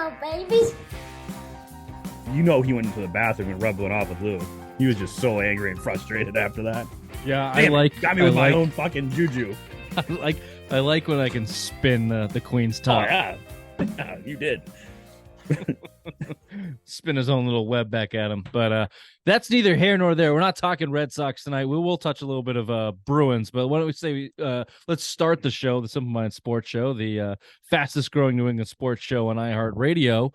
now, babies. You know he went into the bathroom and rubbed one off with Lou. He was just so angry and frustrated after that. Yeah, Got me with my own fucking juju. I like when I can spin the Queen's Oh, top. yeah. Yeah, you did. Spin his own little web back at him. But that's neither here nor there. We're not talking Red Sox tonight. We will touch a little bit of Bruins, but why don't we say let's start the show, the Simple Mind Sports Show, the fastest growing New England sports show on iHeartRadio.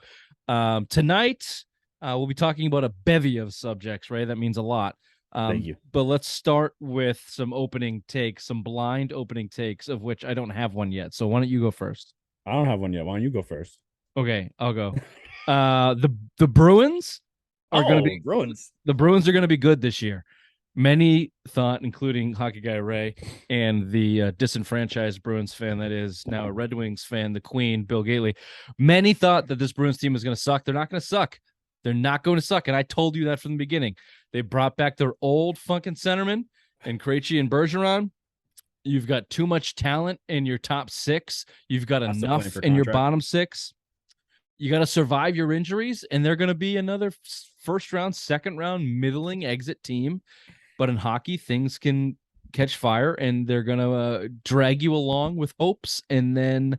Tonight, we'll be talking about a bevy of subjects, right? That means a lot. Thank you. But let's start with some opening takes, some blind opening takes, of which I don't have one yet. So why don't you go first? I don't have one yet. Why don't you go first? Okay, I'll go. The Bruins are going to be Bruins. The Bruins are going to be good this year. Many thought, including hockey guy Ray and the disenfranchised Bruins fan that is now a Red Wings fan, the Queen, Bill Gately. Many thought that this Bruins team was going to suck. They're not going to suck. They're not going to suck. And I told you that from the beginning. They brought back their old fucking centermen and Krejci and Bergeron. You've got too much talent in your top six. You've got enough in your bottom six. You got to survive your injuries, and they're going to be another first round, second round, middling exit team. But in hockey, things can catch fire, and they're going to drag you along with hopes, and then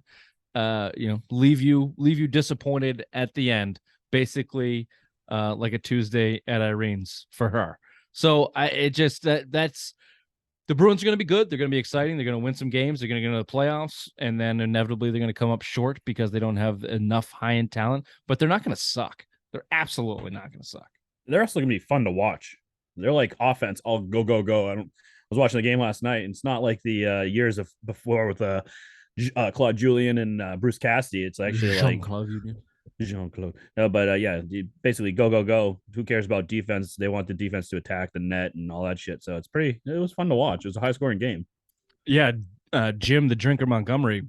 leave you disappointed at the end. Basically, like a Tuesday at Irene's for her. So that's the Bruins are going to be good. They're going to be exciting. They're going to win some games. They're going to get into the playoffs, and then inevitably they're going to come up short because they don't have enough high-end talent. But they're not going to suck. They're absolutely not going to suck. They're also going to be fun to watch. They're like offense, all go, go, go. I was watching the game last night, and it's not like the years of before with Claude Julien and Bruce Cassidy. It's actually Jean-Claude. No, but basically go, go, go. Who cares about defense? They want the defense to attack the net and all that shit. So it was fun to watch. It was a high scoring game. Yeah. Jim, the drinker Montgomery,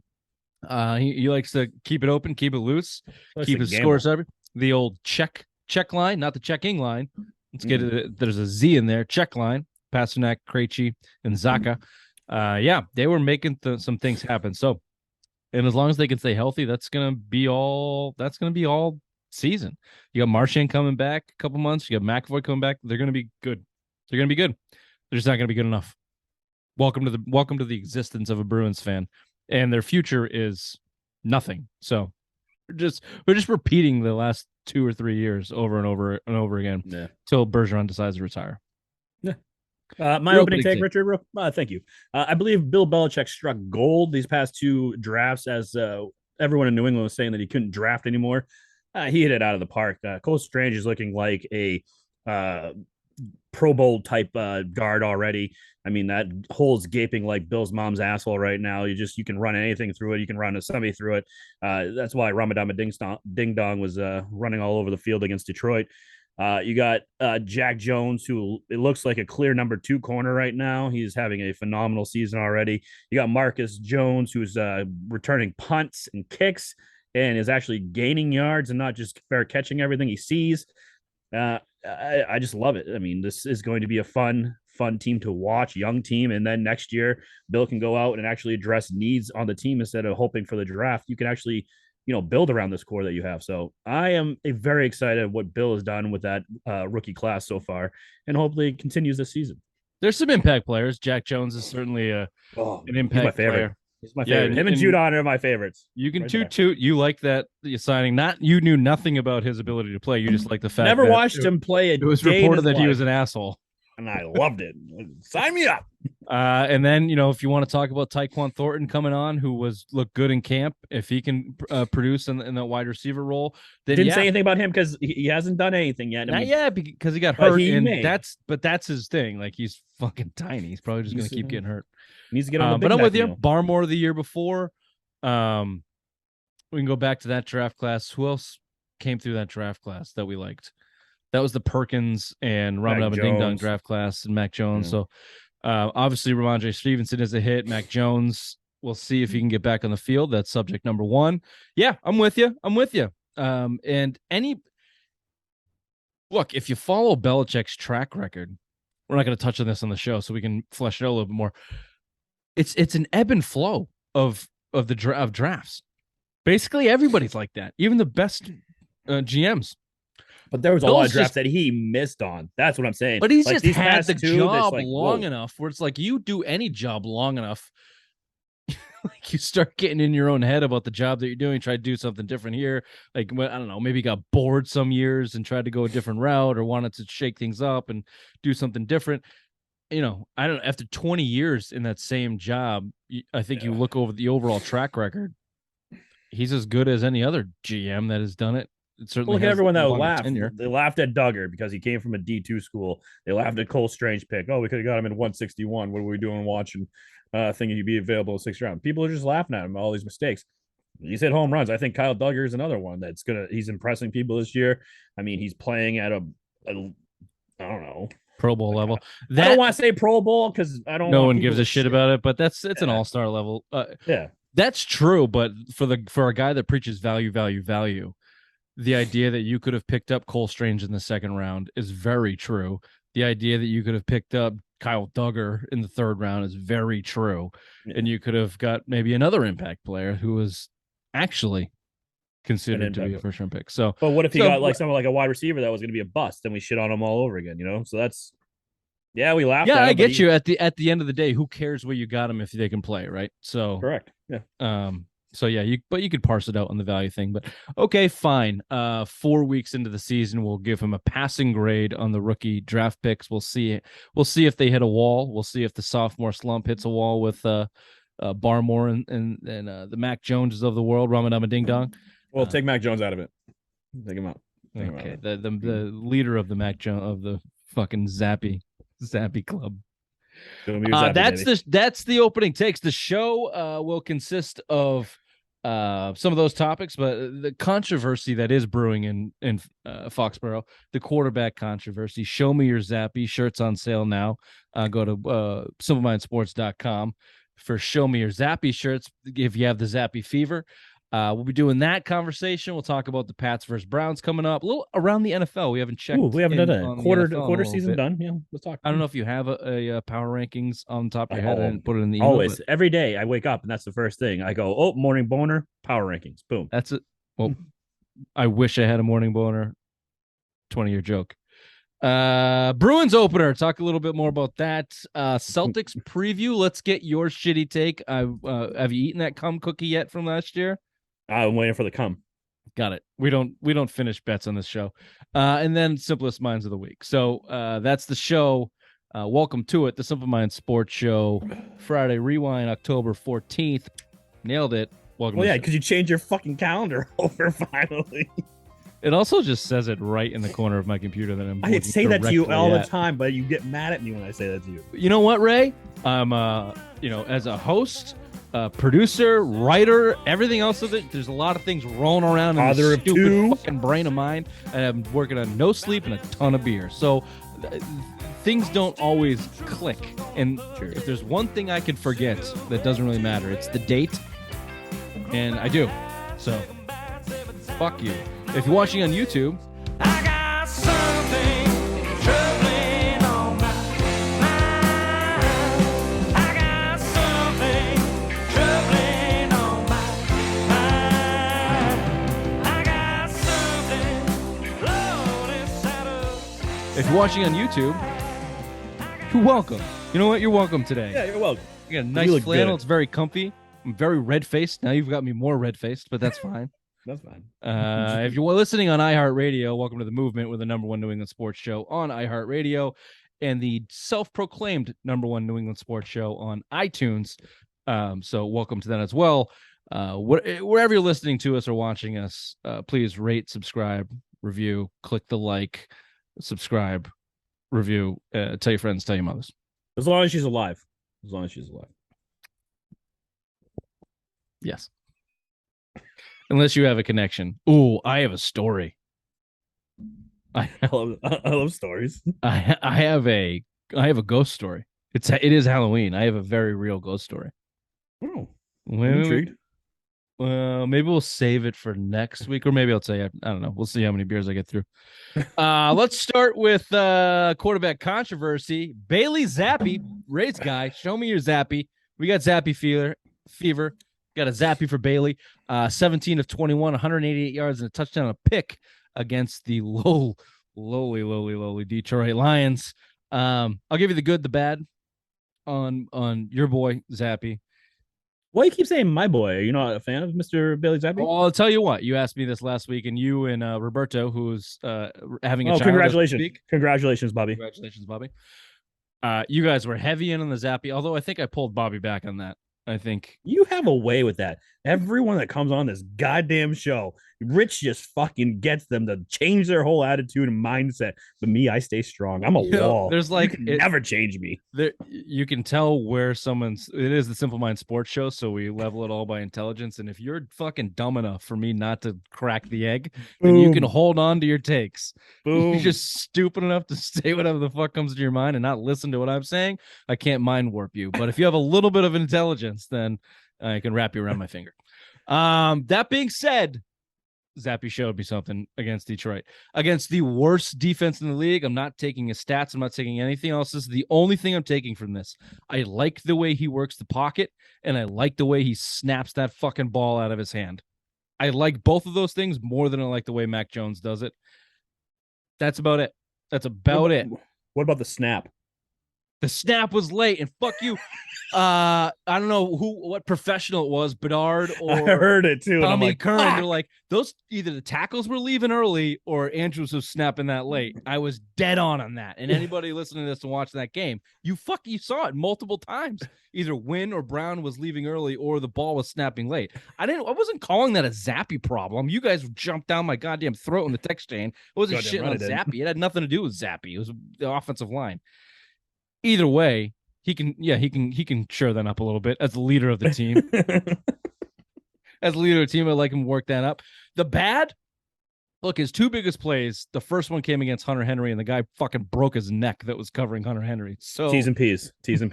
he likes to keep it open, keep it loose, keep his scores up. The old check line, not the checking line. Let's get it. There's a Z in there. Check line. Pasternak, Krejci, and Zappe. They were making some things happen. So, and as long as they can stay healthy, that's gonna be all season. You got Marchand coming back a couple months. You got McAvoy coming back. They're gonna be good. They're just not gonna be good enough. Welcome to the existence of a Bruins fan, and their future is nothing. So we're just repeating the last 2 or 3 years over and over and over again until Bergeron decides to retire. Yeah. My opening take, Richard. Thank you. I believe Bill Belichick struck gold these past 2 drafts, as everyone in New England was saying that he couldn't draft anymore. He hit it out of the park. Cole Strange is looking like a Pro Bowl type guard already. I mean, that hole's gaping like Bill's mom's asshole right now. You can run anything through it. You can run somebody through it. That's why Ramadama Ding Dong was running all over the field against Detroit. You got Jack Jones, who it looks like a clear number 2 corner right now. He's having a phenomenal season already. You got Marcus Jones, who's returning punts and kicks and is actually gaining yards and not just fair catching everything he sees. I just love it. I mean, this is going to be a fun team to watch, young team. And then next year, Bill can go out and actually address needs on the team instead of hoping for the draft. You can actually build around this core that you have. So I am very excited what Bill has done with that rookie class so far, and hopefully it continues this season. There's some impact players. Jack Jones is certainly an impact player. He's my favorite. Him and Judon are my favorites. You can toot. You like that signing. You knew nothing about his ability to play. You just like the fact never watched him play. It was reported that he was an asshole. And I loved it. Sign me up. And then, if you want to talk about Tyquan Thornton coming on, who looked good in camp, if he can produce in that wide receiver role, then didn't say anything about him because he hasn't done anything yet. Not yet, because he got hurt. That's his thing. Like, he's fucking tiny. He's probably just going to keep getting hurt. He needs to get on the but I'm with you. Barmore the year before. We can go back to that draft class. Who else came through that draft class that we liked? That was the Perkins and Ramadama Ding Dong draft class and Mac Jones. So obviously Ramondre Stevenson is a hit. Mac Jones, we'll see if he can get back on the field. That's subject number 1. Yeah, I'm with you. And if you follow Belichick's track record, we're not going to touch on this on the show, so we can flesh it out a little bit more. It's an ebb and flow of drafts. Basically, everybody's like that. Even the best GMs. But there was a lot of drafts that he missed on. That's what I'm saying. But he's just had the job long enough where it's like you do any job long enough. Like you start getting in your own head about the job that you're doing, try to do something different here. Like, I don't know, maybe got bored some years and tried to go a different route or wanted to shake things up and do something different. You know, I don't know. After 20 years in that same job, I think you look over the overall track record. He's as good as any other GM that has done it. It certainly look at everyone that laughed. They laughed at Duggar because he came from a D2 school. They laughed at Cole Strange pick. Oh, we could have got him in 161. What are we doing watching? Thinking he'd be available in 6th round. People are just laughing at him, all these mistakes. He's hit home runs. I think Kyle Duggar is another one he's impressing people this year. I mean, he's playing at a I don't know, Pro Bowl level. I don't want to say Pro Bowl because I don't. No one gives a shit about it, but it's an all-star level. Yeah, that's true. But for a guy that preaches value, the idea that you could have picked up Cole Strange in the 2nd round is very true. The idea that you could have picked up Kyle Duggar in the 3rd round is very true. Yeah. And you could have got maybe another impact player who was actually considered to be a first-round pick. So, but what if he got like someone like a wide receiver that was going to be a bust, and we shit on him all over again? You know, so that's we laughed. Yeah, I get you. At the end of the day, who cares where you got him if they can play, right? So correct. Yeah. So yeah, you could parse it out on the value thing, but okay, fine. 4 weeks into the season, we'll give him a passing grade on the rookie draft picks. We'll see if they hit a wall. We'll see if the sophomore slump hits a wall with Barmore and the Mac Joneses of the world, Ramadama Ding Dong. Well, take Mac Jones out of it. Take him out. Okay, the leader of the Mac Jones of the fucking Zappe club. That's the opening takes. The show will consist of some of those topics, but the controversy that is brewing in Foxborough, the quarterback controversy. Show me your Zappe shirts on sale now. Go to simplemindsports.com for Show Me Your Zappe shirts if you have the Zappe fever. We'll be doing that conversation. We'll talk about the Pats versus Browns coming up. A little around the NFL. We haven't checked. We haven't done a quarter season done. Yeah, let's talk. I don't know if you have a power rankings on top of your head and put it in the email. Always. Every day I wake up and that's the first thing. I go, oh, morning boner, power rankings. Boom. That's it. Well, I wish I had a morning boner. 20-year joke. Bruins opener. Talk a little bit more about that. Celtics preview. Let's get your shitty take. Have you eaten that cum cookie yet from last year? I'm waiting for the cum. Got it. We don't finish bets on this show. And then Simplest Minds of the Week. So that's the show. Welcome to it. The Simple Minds Sports Show. Friday Rewind, October 14th. Nailed it. Welcome. Well, yeah, because you changed your fucking calendar over finally. It also just says it right in the corner of my computer that I say that to you all the time, but you get mad at me when I say that to you. You know what, Ray? I'm as a host, producer, writer, everything else of it. There's a lot of things rolling around in this stupid fucking brain of mine, and I'm working on no sleep and a ton of beer. So things don't always click. And if there's one thing I can forget that doesn't really matter, it's the date. And I do. So fuck you. If you're watching on YouTube, I got something troubling on my mind. I got something troubling on my mind. I got something blowing inside of. If you're watching on YouTube, you're welcome. You know what? You're welcome today. Yeah, you're welcome. You got a nice flannel. Good. It's very comfy. I'm very red-faced. Now you've got me more red-faced, but that's fine. That's fine. If you're listening on iHeartRadio, welcome to the movement. We're the #1 New England sports show on iHeartRadio and the self-proclaimed #1 New England sports show on iTunes. So welcome to that as well. Wherever you're listening to us or watching us, please rate, subscribe, review, click the like, subscribe, review, tell your friends, tell your mothers. As long as she's alive. As long as she's alive. Yes. Unless you have a connection. Ooh, I have a story. I love stories. I have a ghost story. It is Halloween. I have a very real ghost story. Oh, I'm intrigued. Maybe we'll save it for next week, or maybe I'll tell you. I don't know. We'll see how many beers I get through. Let's start with quarterback controversy. Bailey Zappe, Ray's guy. Show me your Zappe. We got Zappe fever. Got a Zappe for Bailey. 17 of 21, 188 yards and a touchdown, a pick against the lowly Detroit Lions. I'll give you the good, the bad on your boy Zappe. Why do you keep saying my boy? Are you not a fan of Mr. Bailey Zappe? Oh, I'll tell you what. You asked me this last week, and you and Roberto, who's having a child. Congratulations. Congratulations, Bobby. Congratulations, Bobby. You guys were heavy in on the Zappe, although I think I pulled Bobby back on that. I think you have a way with that. Everyone that comes on this goddamn show, Rich just fucking gets them to change their whole attitude and mindset. But me, I stay strong. I'm a wall. There's like never change me. You can tell where someone's. It is the Simple Mind Sports Show, so we level it all by intelligence. And if you're fucking dumb enough for me not to crack the egg, then you can hold on to your takes. Boom. You're just stupid enough to say whatever the fuck comes to your mind and not listen to what I'm saying. I can't mind warp you. But if you have a little bit of intelligence, then I can wrap you around my finger. That being said, Zappe showed me something against Detroit, against the worst defense in the league. I'm not taking his stats. I'm not taking anything else. This is the only thing I'm taking from this. I like the way he works the pocket, and I like the way he snaps that fucking ball out of his hand. I like both of those things more than I like the way Mac Jones does it. That's about it. That's about it. What about the snap? The snap was late, and fuck you. I don't know what professional it was, Bedard or I heard it too. Tommy like, Curran. Fuck. They're like, those either the tackles were leaving early or Andrews was snapping that late. I was dead on that. And anybody listening to this and watching that game, you saw it multiple times. Either Wynn or Brown was leaving early or the ball was snapping late. I wasn't calling that a Zappe problem. You guys jumped down my goddamn throat in the text chain. It wasn't shitting on Zappe. It had nothing to do with Zappe. It was the offensive line. Either way, he can shore that up a little bit as the leader of the team. As the leader of the team, I'd like him to work that up. The bad, look, his two biggest plays, the first one came against Hunter Henry, and the guy fucking broke his neck that was covering Hunter Henry. So T's and P's. T's and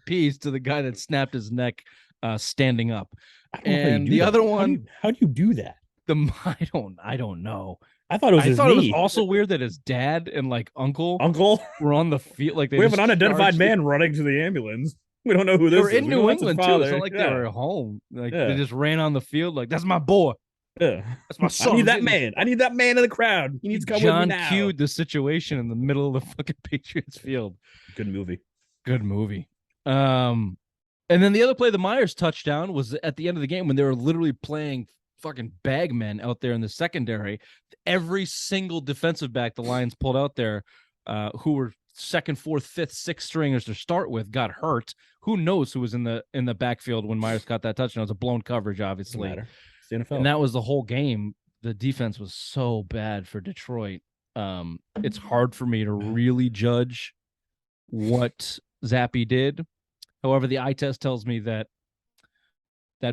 P's to the guy that snapped his neck standing up. And the other one, how do you do that? I don't know. I thought it was also weird that his dad and like uncle were on the field. Like we have an unidentified man running to the ambulance. We don't know who this is. They were in New England too. It's not like they were at home. Like they just ran on the field. Like that's my boy. Yeah, that's my son. I need that man. I need that man in the crowd. He needs to come with me now. John Q. the situation in the middle of the fucking Patriots field. Good movie. And then the other play, the Myers touchdown, was at the end of the game when they were literally playing fucking bagmen out there in the secondary. Every single defensive back the Lions pulled out there, who were second, fourth, fifth, sixth stringers to start with, got hurt. Who knows who was in the backfield when Myers caught that touchdown? It was a blown coverage, obviously. It's the NFL. And that was the whole game. The defense was so bad for Detroit. It's hard for me to really judge what Zappe did. However, the eye test tells me that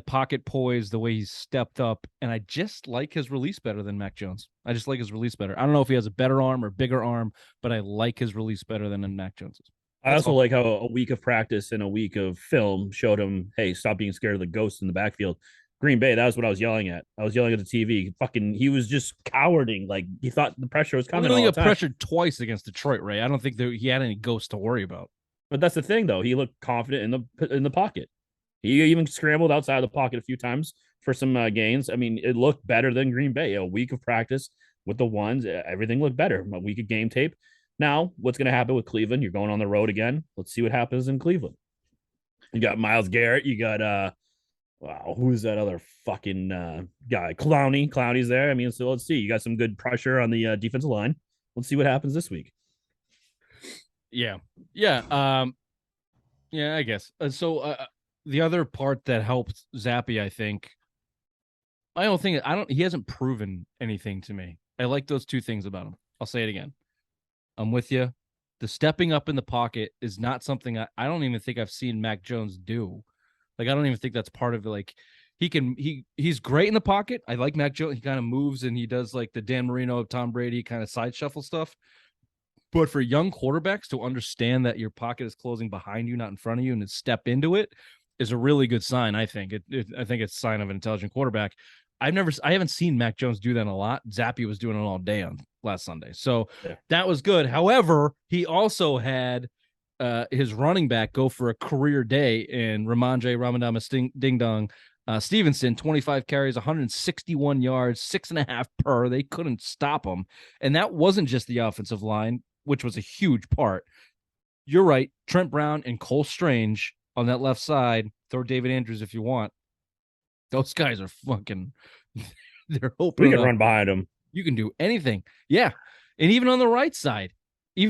pocket poise, the way he's stepped up, and I just like his release better than Mac Jones. I just like his release better. I don't know if he has a better arm or bigger arm, but I like his release better than Mac Jones's. I also like how a week of practice and a week of film showed him, hey, stop being scared of the ghosts in the backfield. Green Bay, that was what I was yelling at. I was yelling at the TV. He was just cowarding. Like, he thought the pressure was coming. He only got pressured twice against Detroit, Ray. I don't think he had any ghosts to worry about. But that's the thing, though. He looked confident in the pocket. He even scrambled outside of the pocket a few times for some gains. I mean, it looked better than Green Bay. A week of practice with the ones, everything looked better. A week of game tape. Now, what's going to happen with Cleveland? You're going on the road again. Let's see what happens in Cleveland. You got Myles Garrett. You got, who's that other fucking guy? Clowney. Clowney's there. I mean, so let's see. You got some good pressure on the defensive line. Let's see what happens this week. Yeah. I guess. The other part that helped Zappe, I think, he hasn't proven anything to me. I like those two things about him. I'll say it again. I'm with you. The stepping up in the pocket is not something I don't even think I've seen Mac Jones do. Like, I don't even think that's part of it. Like, he's great in the pocket. I like Mac Jones. He kind of moves and he does like the Dan Marino, Tom Brady kind of side shuffle stuff. But for young quarterbacks to understand that your pocket is closing behind you, not in front of you, and to step into it is a really good sign. I think I think it's a sign of an intelligent quarterback. I haven't seen Mac Jones do that a lot. Zappe was doing it all day on last Sunday. So that was good. However, he also had his running back go for a career day in Ramondre Ding Dong Stevenson, 25 carries, 161 yards, 6.5 per. They couldn't stop him. And that wasn't just the offensive line, which was a huge part. You're right. Trent Brown and Cole Strange on that left side. Throw David Andrews if you want. Those guys are fucking. They're open. We can run behind them. You can do anything. Yeah. And even on the right side, they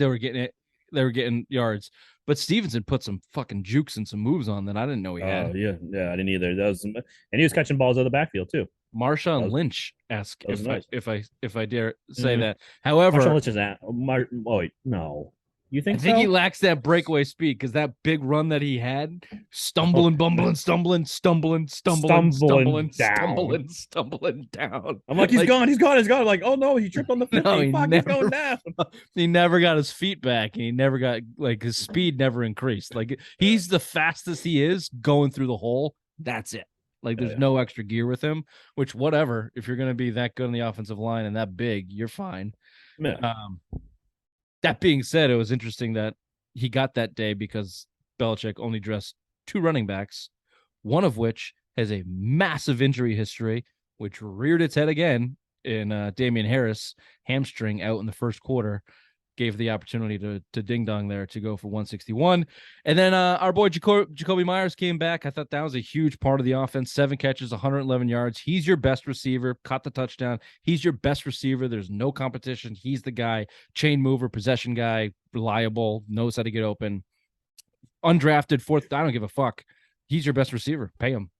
were getting it. They were getting yards. But Stevenson put some fucking jukes and some moves on that I didn't know he had. Yeah, I didn't either. And he was catching balls out of the backfield too. Marshawn Lynch-esque, nice. if I dare say that. However, Marshawn Lynch is at. Oh wait, no. You think? I think he lacks that breakaway speed because that big run that he had, stumbling down. I'm like, he's gone. Like, oh no, he tripped on the 50. No, He's going down. He never got his feet back. And he never got, like, his speed never increased. Like, he's the fastest he is going through the hole. That's it. Like, there's no extra gear with him, which, whatever. If you're going to be that good on the offensive line and that big, you're fine. Yeah. That being said, it was interesting that he got that day because Belichick only dressed 2 running backs, one of which has a massive injury history, which reared its head again in Damian Harris, hamstring out in the first quarter, gave the opportunity to Ding Dong there to go for 161. And then our boy Jacoby Myers came back. I thought that was a huge part of the offense. 7 catches, 111 yards. He's your best receiver, caught the touchdown. He's your best receiver. There's no competition. He's the guy, chain mover, possession guy, reliable, knows how to get open. Undrafted, 4th. I don't give a fuck. He's your best receiver. Pay him.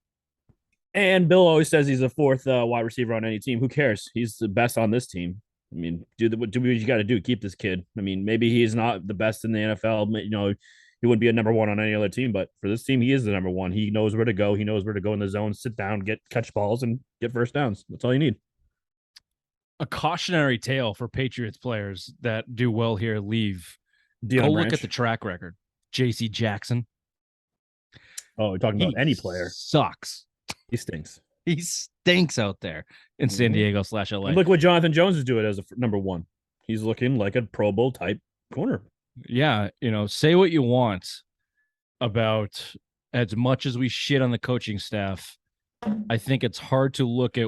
And Bill always says he's a 4th wide receiver on any team. Who cares? He's the best on this team. I mean, do what you got to do. Keep this kid. I mean, maybe he's not the best in the NFL. You know, he wouldn't be a number 1 on any other team, but for this team, he is the number 1. He knows where to go. He knows where to go in the zone, sit down, catch balls, and get first downs. That's all you need. A cautionary tale for Patriots players that do well here leave. Go look at the track record. J.C. Jackson. Oh, we're talking about any player. Sucks. He stinks. He stinks out there in San Diego /LA. Look what Jonathan Jones is doing as a number 1. He's looking like a Pro Bowl type corner. Yeah, say what you want about as much as we shit on the coaching staff. I think it's hard to look at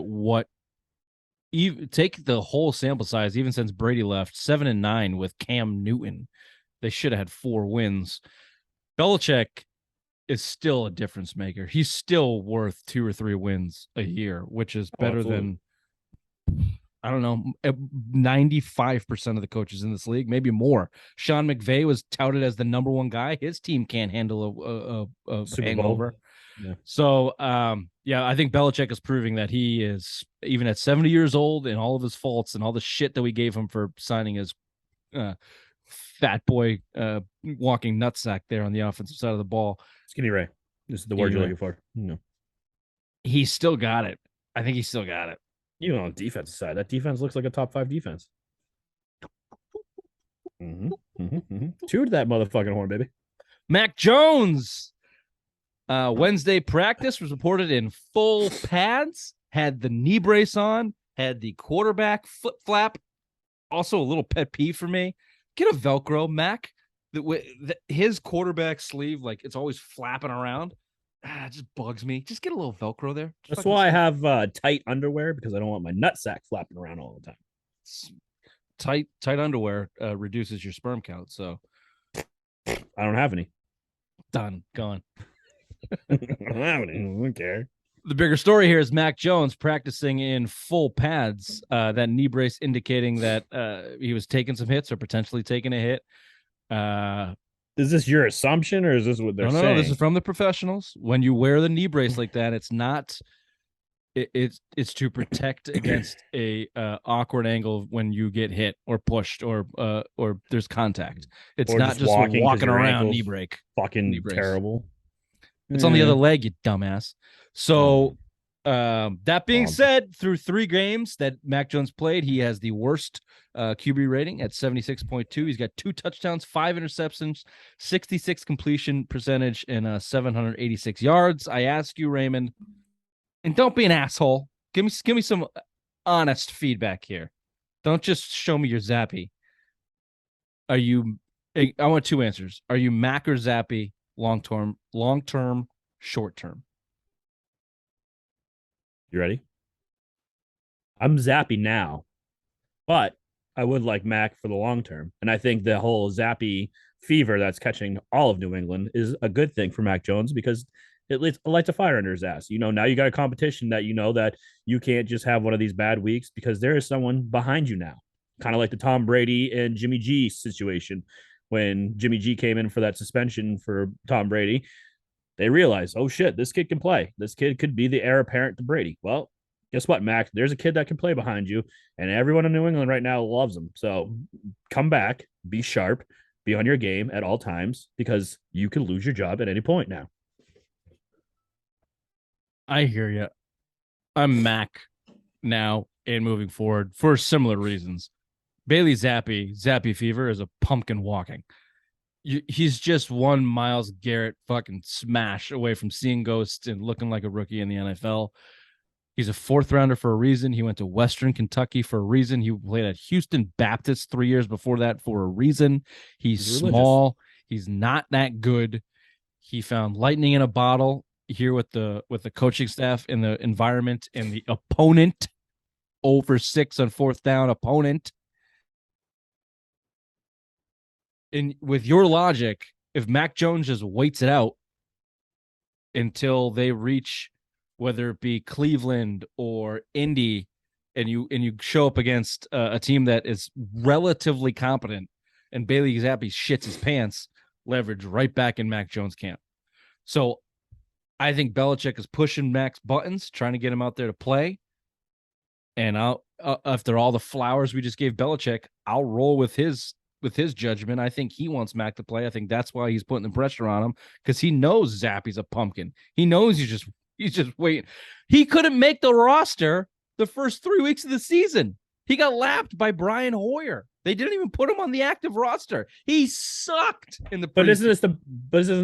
take the whole sample size, even since Brady left, 7-9 with Cam Newton. They should have had 4 wins. Belichick is still a difference maker. He's still worth 2 or 3 wins a year, which is better than, I don't know, 95% of the coaches in this league, maybe more. Sean McVay was touted as the number 1 guy. His team can't handle a hangover. Yeah. So, I think Belichick is proving that he is, even at 70 years old and all of his faults and all the shit that we gave him for signing his fat boy walking nutsack there on the offensive side of the ball. Skinny Ray. This is the word you're looking for. No. He's still got it. I think he's still got it. Even on the defensive side, that defense looks like a top 5 defense. Toot that motherfucking horn, baby. Mac Jones. Wednesday practice was reported in full pads, had the knee brace on, had the quarterback foot flap. Also a little pet peeve for me. Get a Velcro, Mac. His quarterback sleeve, like, it's always flapping around. It just bugs me. Just get a little Velcro there. That's why I have tight underwear, because I don't want my nutsack flapping around all the time. Tight underwear reduces your sperm count, so I don't have any. Done. Gone. I don't care. The bigger story here is Mac Jones practicing in full pads. That knee brace indicating that he was taking some hits or potentially taking a hit. Is this your assumption, or is this what they're saying? No, this is from the professionals. When you wear the knee brace like that, it's not. It's to protect against a awkward angle when you get hit or pushed or there's contact. It's not just walking around knee break. Fucking knee terrible. It's on the other leg, you dumbass. So that being said, through 3 games that Mac Jones played, he has the worst QB rating at 76.2. He's got 2 touchdowns, 5 interceptions, 66 completion percentage, and 786 yards. I ask you, Raymond, and don't be an asshole. Give me some honest feedback here. Don't just show me your Zappe. I want 2 answers. Are you Mac or Zappe long term, short term? You ready? I'm Zappe now, but I would like Mac for the long term. And I think the whole Zappe fever that's catching all of New England is a good thing for Mac Jones because it lights a fire under his ass. Now you got a competition that that you can't just have one of these bad weeks because there is someone behind you now. Kind of like the Tom Brady and Jimmy G situation. When Jimmy G came in for that suspension for Tom Brady, they realized, oh shit, this kid can play. This kid could be the heir apparent to Brady. Well, guess what, Mac? There's a kid that can play behind you, and everyone in New England right now loves him. So come back, be sharp, be on your game at all times because you can lose your job at any point now. I hear you. I'm Mac now and moving forward for similar reasons. Bailey Zappe fever is a pumpkin walking. He's just one Myles Garrett fucking smash away from seeing ghosts and looking like a rookie in the NFL. He's a 4th rounder for a reason. He went to Western Kentucky for a reason. He played at Houston Baptist 3 years before that for a reason. He's small. He's not that good. He found lightning in a bottle here with the coaching staff and the environment and the opponent. Over 6 on 4th down opponent. And with your logic, if Mac Jones just waits it out until they reach, whether it be Cleveland or Indy, and you show up against a team that is relatively competent, and Bailey Zappe shits his pants, leverage right back in Mac Jones camp. So I think Belichick is pushing Mac's buttons, trying to get him out there to play. And after all the flowers we just gave Belichick, I'll roll with his judgment. I think he wants Mac to play. I think that's why he's putting the pressure on him because he knows Zappe's a pumpkin. He knows he's just waiting. He couldn't make the roster the first 3 weeks of the season. He got lapped by Brian Hoyer. They didn't even put him on the active roster. He sucked in the. But isn't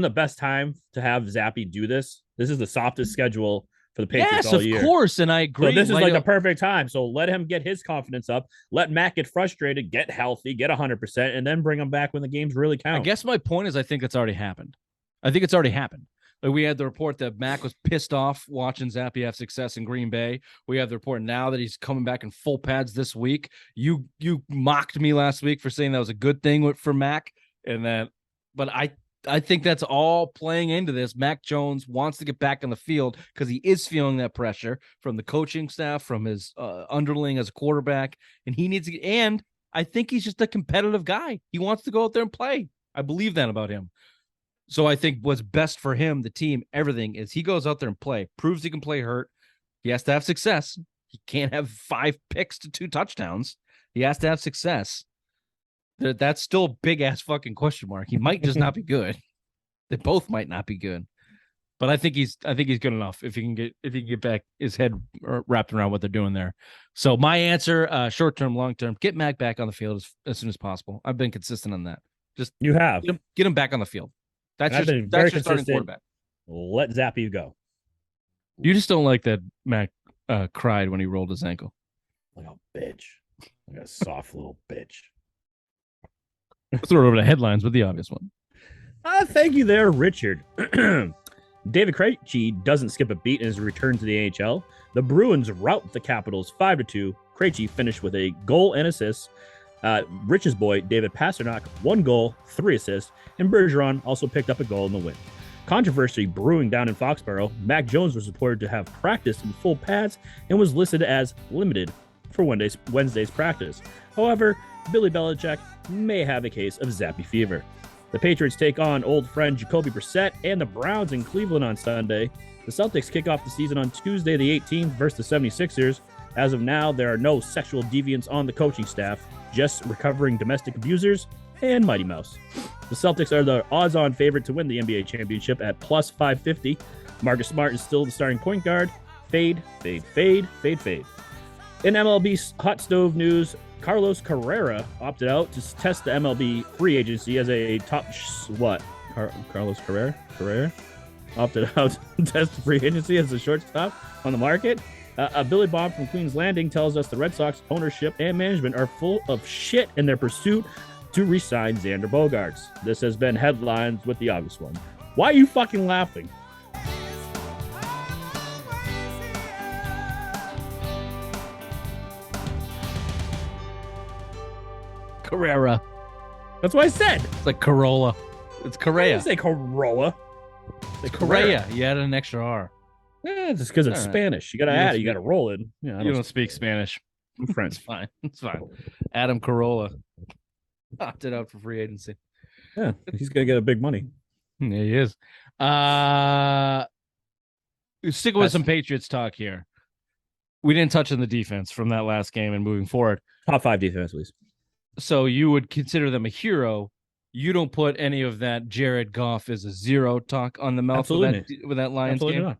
the best time to have Zappe do this? This is the softest schedule for the Patriots all year. Yes, of course, and I agree. So this is like the perfect time. So let him get his confidence up. Let Mac get frustrated, get healthy, get 100%, and then bring him back when the games really count. I guess my point is I think it's already happened. Like we had the report that Mac was pissed off watching Zappe have success in Green Bay. We have the report now that he's coming back in full pads this week. You mocked me last week for saying that was a good thing for Mac, but I think that's all playing into this. Mac Jones wants to get back on the field because he is feeling that pressure from the coaching staff, from his underling as a quarterback, and he needs to. And I think he's just a competitive guy. He wants to go out there and play. I believe that about him. So I think what's best for him, the team, everything is he goes out there and play, proves he can play hurt. He has to have success. He can't have 5 picks to 2 touchdowns. He has to have success. That's still a big ass fucking question mark. He might just not be good. They both might not be good. But I think he's good enough if he can get back his head wrapped around what they're doing there. So my answer, short term, long term, get Mac back on the field as soon as possible. I've been consistent on that. Just get him back on the field. That's your starting quarterback. Let Zappe go. You just don't like that Mac cried when he rolled his ankle. Like a bitch. Like a soft little bitch. Let's throw it over to headlines with the obvious one. Thank you there, Richard. David Krejci doesn't skip a beat in his return to the AHL. The Bruins rout the Capitals 5-2. Krejci finished with a goal and assist. Rich's boy, David Pastrnak, 1 goal, 3 assists, and Bergeron also picked up a goal in the win. Controversy brewing down in Foxborough. Mac Jones was reported to have practiced in full pads and was listed as limited for Wednesday's practice. However, Billy Belichick may have a case of Zappe fever. The Patriots take on old friend Jacoby Brissett and the Browns in Cleveland on Sunday. The Celtics kick off the season on Tuesday the 18th versus the 76ers. As of now, there are no sexual deviants on the coaching staff, just recovering domestic abusers and Mighty Mouse. The Celtics are the odds-on favorite to win the NBA championship at plus 550. Marcus Smart is still the starting point guard. Fade, fade, fade, fade, fade. In MLB hot stove news, Carlos Carrera opted out to test the MLB free agency as a top... Carlos Carrera? Opted out to test free agency as a shortstop on the market. Billy Bob from Queens Landing tells us the Red Sox ownership and management are full of shit in their pursuit to re-sign Xander Bogaerts. This has been headlines with the obvious one. Why are you fucking laughing? Carrera. That's what I said. It's like Corolla. It's I Correa. didn't say Corolla. It's Correa. You added an extra R. Yeah, just because it's Spanish. You got to add it. You got to roll it. Yeah, you don't speak Spanish. I'm French. It's fine. It's fine. Adam Corolla opted out for free agency. Yeah, he's going to get a big money. Yeah, he is. Sticking with some Patriots talk here. We didn't touch on the defense from that last game and moving forward. Top 5 defense, please. So you would consider them a hero. You don't put any of that Jared Goff as a zero talk on the mouth with that Lions Absolutely game. Not.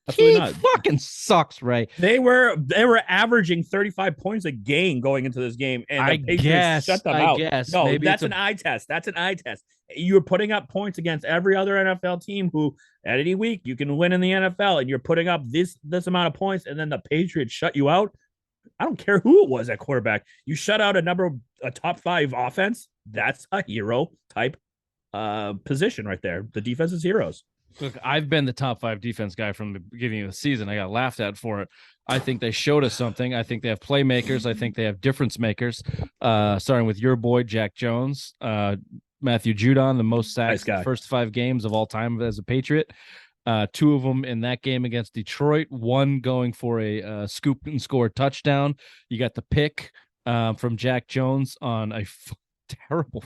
Absolutely not. Fucking sucks, Ray. They were averaging 35 points a game going into this game, and the Patriots shut them out. No, maybe that's an eye test. That's an eye test. You're putting up points against every other NFL team who, at any week, you can win in the NFL, and you're putting up this amount of points, and then the Patriots shut you out. I don't care who it was at quarterback. You shut out a top 5 offense. That's a hero type position right there. The defense is heroes. Look, I've been the top 5 defense guy from the beginning of the season. I got laughed at for it. I think they showed us something. I think they have playmakers. I think they have difference makers, starting with your boy, Jack Jones, Matthew Judon, the most sacks in the first 5 games of all time as a Patriot. 2 of them in that game against Detroit, 1 going for a scoop and score touchdown. You got the pick from Jack Jones on a terrible.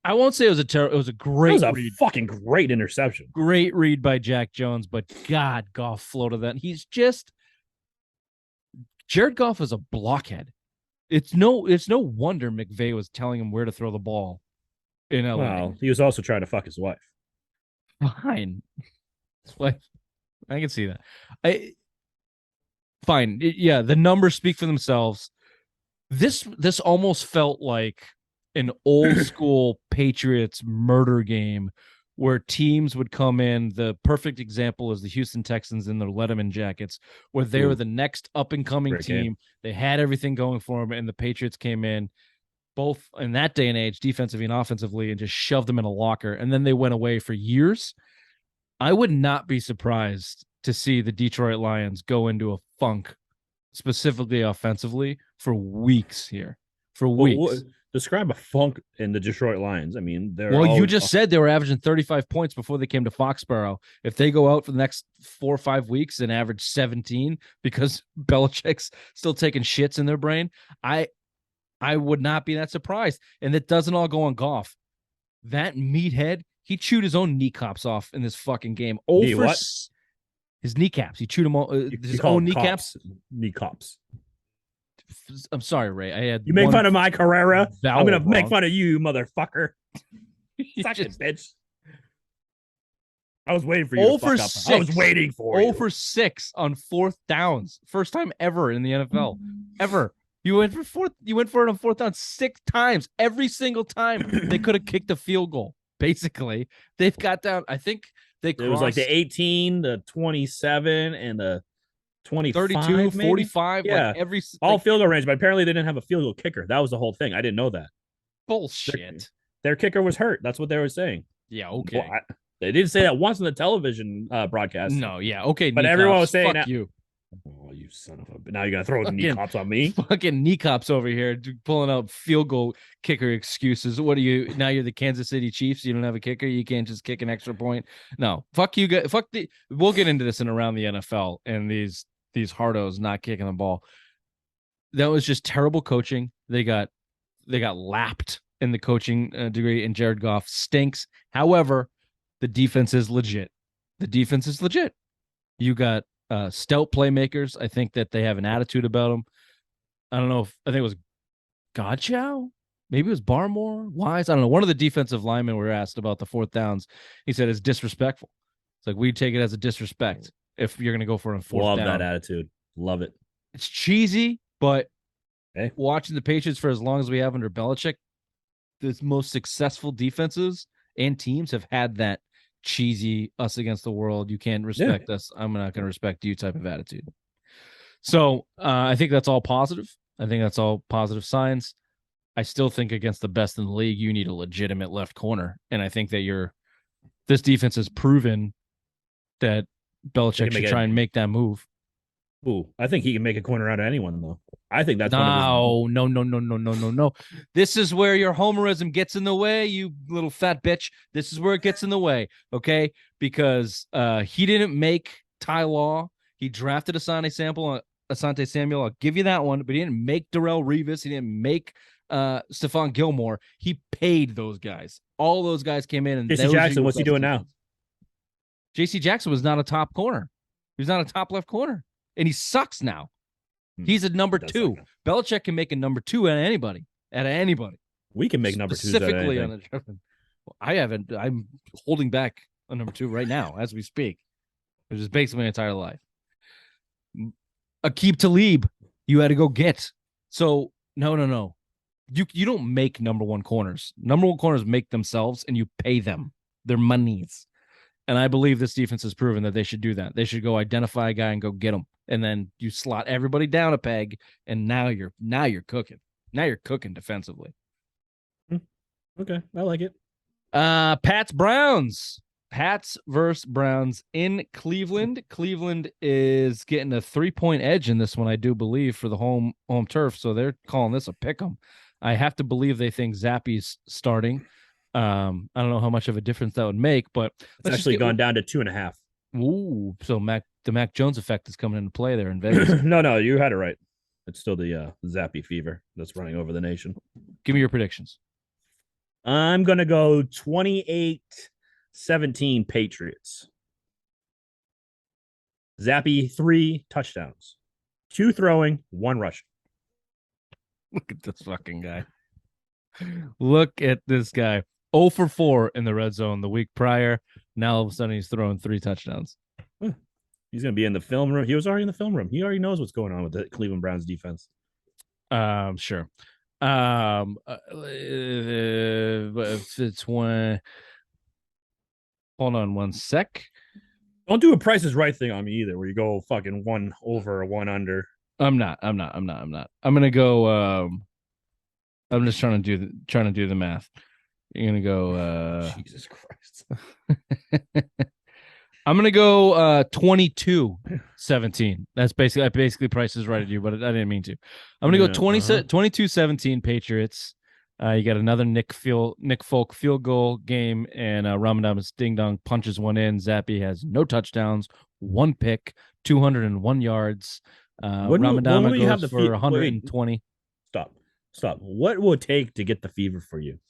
I won't say it was it was a great. It was a fucking great interception. Great read by Jack Jones, but God, Goff floated that. He's just Jared Goff is a blockhead. It's no wonder McVay was telling him where to throw the ball in LA. Well, he was also trying to fuck his wife. Fine. Like, I can see that. Fine. Yeah, the numbers speak for themselves. This almost felt like an old school Patriots murder game where teams would come in. The perfect example is the Houston Texans in their Letterman jackets, where they were the next up and coming team. Game. They had everything going for them, and the Patriots came in, both in that day and age, defensively and offensively, and just shoved them in a locker. And then they went away for years. I would not be surprised to see the Detroit Lions go into a funk, specifically offensively, for weeks here. For weeks. Describe a funk in the Detroit Lions. I mean, you just said they were averaging 35 points before they came to Foxborough. If they go out for the next 4 or 5 weeks and average 17 because Belichick's still taking shits in their brain, I would not be that surprised. And that doesn't all go on Goff. That meathead, he chewed his own kneecaps off in this fucking game. His kneecaps. He chewed them all. His own kneecaps. Kneecaps. I'm sorry, Ray. You make fun of my Carrera. I'm gonna make fun of you, motherfucker. Suck it, bitch. I was waiting for you to fuck up. I was waiting for you. 0 for 6 on 4th downs. First time ever in the NFL. Ever. You went for it on 4th down 6 times. Every single time they could have kicked a field goal. Basically, they've got down. I think they crossed. It was like the 18, the 27, and the 25, 32, maybe? 45. Yeah, like all field goal range. But apparently, they didn't have a field goal kicker. That was the whole thing. I didn't know that. Bullshit. Their kicker was hurt. That's what they were saying. Yeah. Okay. Well, they didn't say that once in the television broadcast. No. Yeah. Okay. But everyone was saying that. You. Oh, you son of a! Now you're gonna throw the kneecaps on me? Fucking kneecaps over here, pulling out field goal kicker excuses. What are you now? You're the Kansas City Chiefs. You don't have a kicker. You can't just kick an extra point. No, fuck you guys. We'll get into this in around the NFL and these hardos not kicking the ball. That was just terrible coaching. They got lapped in the coaching degree, and Jared Goff stinks. However, the defense is legit. You got stout playmakers. I think that they have an attitude about them. I don't know I think it was Godchow. Maybe it was Barmore. Wise. I don't know. One of the defensive linemen were asked about the 4th downs. He said it's disrespectful. It's like we take it as a disrespect if you're going to go for a 4th down. Love that attitude. Love it. It's cheesy, but watching the Patriots for as long as we have under Belichick, the most successful defenses and teams have had that cheesy us against the world. You can't respect us. I'm not going to respect you type of attitude. So I think that's all positive. I think that's all positive signs. I still think against the best in the league, you need a legitimate left corner. And I think that this defense has proven that Belichick should try and make that move. Ooh, I think he can make a corner out of anyone, though. I think that's one of his. No. This is where your homerism gets in the way, you little fat bitch. This is where it gets in the way, okay? Because he didn't make Ty Law. He drafted Asante Samuel. I'll give you that one, but he didn't make Darrelle Revis. He didn't make Stephon Gilmore. He paid those guys. All those guys came in, and JC Jackson, what's he doing now? JC Jackson was not a top corner. He was not a top left corner, and he sucks now. He's a number two. Belichick can make a number two out of anybody. We can make number twos specifically on the. I haven't. I'm holding back a number two right now as we speak, which is basically my entire life. Aqib Talib, you had to go get. So no. You don't make number one corners. Number one corners make themselves, and you pay them their monies. And I believe this defense has proven that they should do that. They should go identify a guy and go get him. And then you slot everybody down a peg, and now you're cooking. Now you're cooking defensively. Okay, I like it. Pats versus Browns in Cleveland. Cleveland is getting a 3-point edge in this one, I do believe, for the home turf. So they're calling this a pick 'em. I have to believe they think Zappe's starting. I don't know how much of a difference that would make, but it's actually gone down to 2.5. Ooh, so the Mac Jones effect is coming into play there in Vegas. No, you had it right. It's still the Zappe fever that's running over the nation. Give me your predictions. I'm going to go 28-17 Patriots. Zappe, 3 touchdowns. 2 throwing, 1 rushing. Look at this fucking guy. Look at this guy. 0 for 4 in the red zone the week prior. Now all of a sudden he's throwing 3 touchdowns. He's going to be in the film room. He was already in the film room. He already knows what's going on with the Cleveland Browns defense. Sure. It's one. Hold on 1 sec. Don't do a Price is Right thing on me either, where you go fucking 1 over or 1 under. I'm not. I'm gonna go. I'm just trying to do the math. You're gonna go. Jesus Christ. I'm gonna go 22-17. That's basically Price is Right at you, but I didn't mean to. I'm gonna go 22-17 Patriots. You got another Nick Folk field goal game, and Ramadamas Ding Dong punches one in. Zappe has no touchdowns, 1 pick, 201 yards. Ramadama goes for 120. Stop. What will it take to get the fever for you?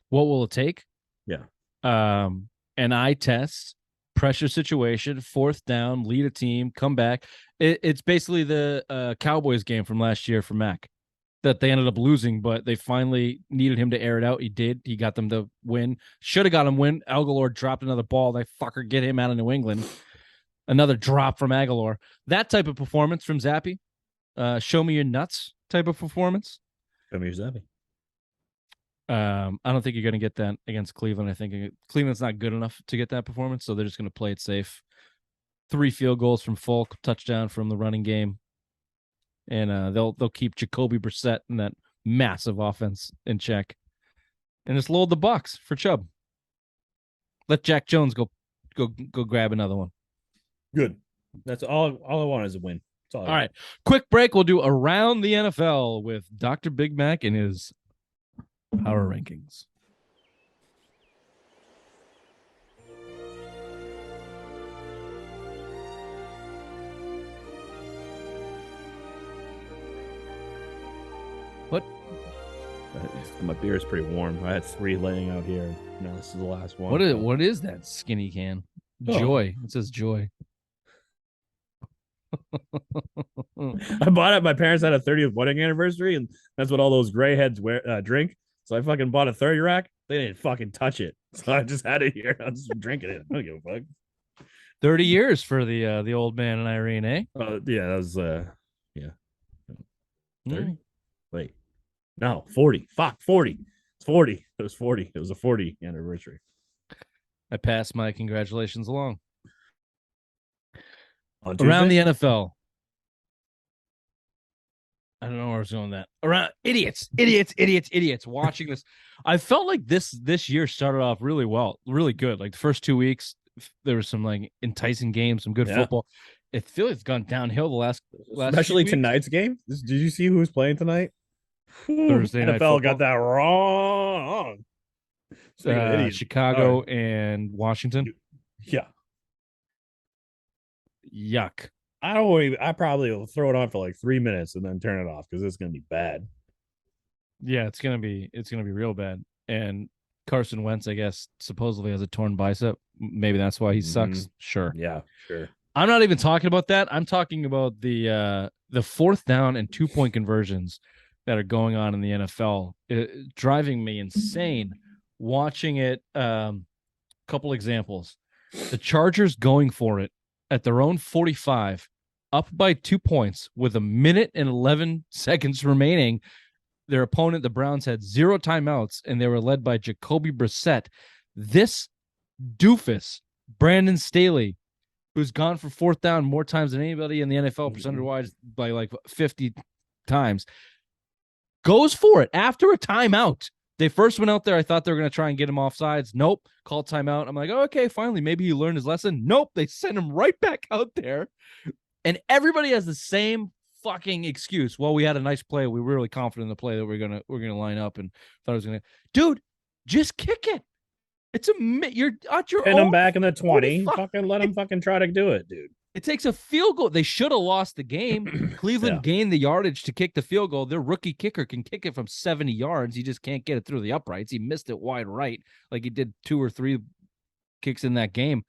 What will it take? Yeah. An eye test, pressure situation, 4th down, lead a team, come back. It's basically the Cowboys game from last year for Mac that they ended up losing, but they finally needed him to air it out. He did. He got them to win. Should have got him win. Aguilar dropped another ball. They fucker get him out of New England. Another drop from Aguilar. That type of performance from Zappe. Show me your nuts type of performance. Show me your Zappe. I don't think you're going to get that against Cleveland. I think Cleveland's not good enough to get that performance, so they're just going to play it safe. 3 field goals from Folk, touchdown from the running game, and they'll keep Jacoby Brissett and that massive offense in check, and just load the box for Chubb. Let Jack Jones go grab another one. Good. That's all I want is a win. All right. Quick break. We'll do Around the NFL with Dr. Big Mac and his power rankings. What? My beer is pretty warm. I had 3 laying out here. Now this is the last one. What is that skinny can? Joy. It says Joy. I bought it. My parents had a 30th wedding anniversary, and that's what all those gray heads drink. So I fucking bought a 30 rack. They didn't fucking touch it, so I just had it here. I'm just drinking it. I don't give a fuck. 30 years for the old man and Irene, eh? Yeah, that was 30. Wait, no, 40. Fuck, 40. It's 40. It was 40. It was a 40 anniversary. I passed my congratulations along. Around the NFL. I don't know where I was going with that. Around idiots watching this. I felt like this year started off really well, really good. Like the first 2 weeks, there was some like enticing games, some good football. I feel it's gone downhill the last especially few weeks. Tonight's game. Did you see who was playing tonight? Thursday night NFL football. got that wrong. Chicago and Washington. Yeah. Yuck. I probably will throw it on for like 3 minutes and then turn it off because it's gonna be bad. Yeah, it's gonna be real bad. And Carson Wentz, I guess, supposedly has a torn bicep. Maybe that's why he sucks. Sure. Yeah, sure. I'm not even talking about that. I'm talking about the 4th down and 2-point conversions that are going on in the NFL. Driving me insane watching it. Couple examples. The Chargers going for it at their own 45, up by 2 points with 1 minute and 11 seconds remaining. Their opponent, the Browns, had 0 timeouts, and they were led by Jacoby Brissett. This doofus, Brandon Staley, who's gone for 4th down more times than anybody in the NFL, percentage-wise, by like 50 times, goes for it after a timeout. They first went out there. I thought they were going to try and get him off sides. Nope. Called timeout. I'm like, oh, okay, finally, maybe he learned his lesson. Nope. They sent him right back out there. And everybody has the same fucking excuse. Well, we had a nice play. We were really confident in the play that we're gonna line up and thought it was gonna. Dude, just kick it. It's you're at your Pin own him back in the 20. 45. Fucking let him fucking try to do it, dude. It takes a field goal. They should have lost the game. Cleveland gained the yardage to kick the field goal. Their rookie kicker can kick it from 70 yards. He just can't get it through the uprights. He missed it wide right, like he did 2 or 3 kicks in that game.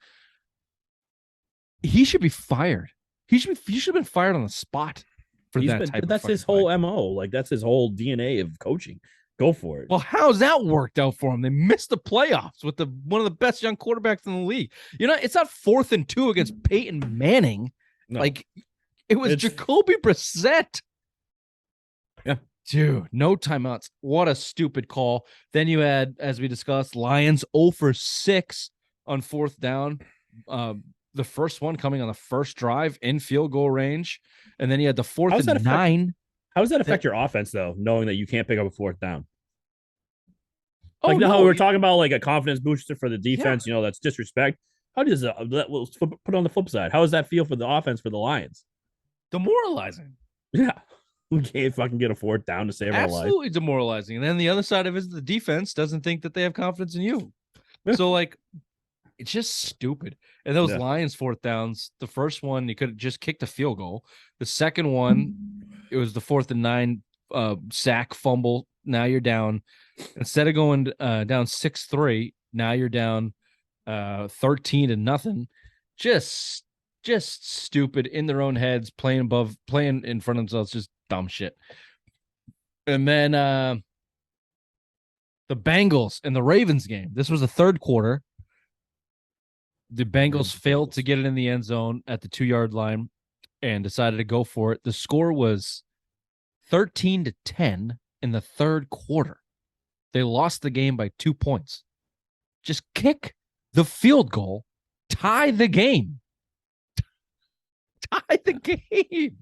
He should be fired. He should have been fired on the spot for that's his whole MO. Like, that's his whole DNA of coaching. Go for it. Well, how's that worked out for him? They missed the playoffs with one of the best young quarterbacks in the league. It's not 4th and 2 against Peyton Manning. No. Like, it was Jacoby Brissett. Yeah. Dude, no timeouts. What a stupid call. Then you had, as we discussed, Lions 0 for 6 on 4th down. The first one coming on the first drive in field goal range. And then you had the 4th and 9. How does that affect your offense, though, knowing that you can't pick up a 4th down? Oh, like, how we were talking about, like, a confidence booster for the defense, that's disrespect. How does that put on the flip side? How does that feel for the offense for the Lions? Demoralizing. Yeah. We can't fucking get a 4th down to save our life. Absolutely demoralizing. And then the other side of it is the defense doesn't think that they have confidence in you. So, like, it's just stupid. And those Lions 4th downs, the first one, you could have just kicked a field goal. The second one, it was the 4th and 9 sack fumble. Now you're down. Instead of going down 6-3, now you're down 13-0. Just stupid, in their own heads, playing in front of themselves, just dumb shit. And then the Bengals and the Ravens game. This was the 3rd quarter. The Bengals failed to get it in the end zone at the 2-yard line and decided to go for it. The score was 13-10 in the 3rd quarter. They lost the game by 2 points. Just kick the field goal, tie the game. Tie the game.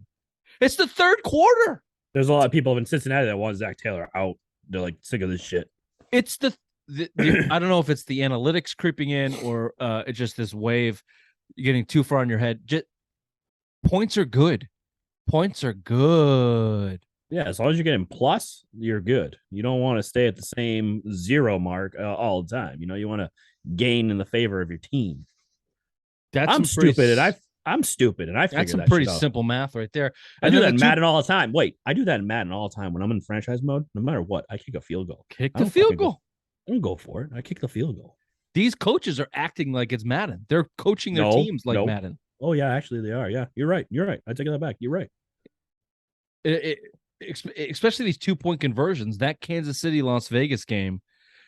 It's the 3rd quarter. There's a lot of people in Cincinnati that want Zach Taylor out. They're like sick of this shit. It's the I don't know if it's the analytics creeping in or it's just this wave getting too far on your head. Just points are good. Points are good. Yeah, as long as you're getting plus, you're good. You don't want to stay at the same 0 mark all the time. You want to gain in the favor of your team. I'm stupid, and I figured that's some that pretty shit out. simple math right there. I do that in Madden all the time. Wait, I do that in Madden all the time when I'm in franchise mode. No matter what, I kick a field goal. Kick the field goal. I don't go for it. I kick the field goal. These coaches are acting like it's Madden. They're coaching their teams like Madden. Oh, yeah, actually they are. Yeah, you're right. I take that back. You're right. Especially these 2-point conversions. That Kansas City Las Vegas game,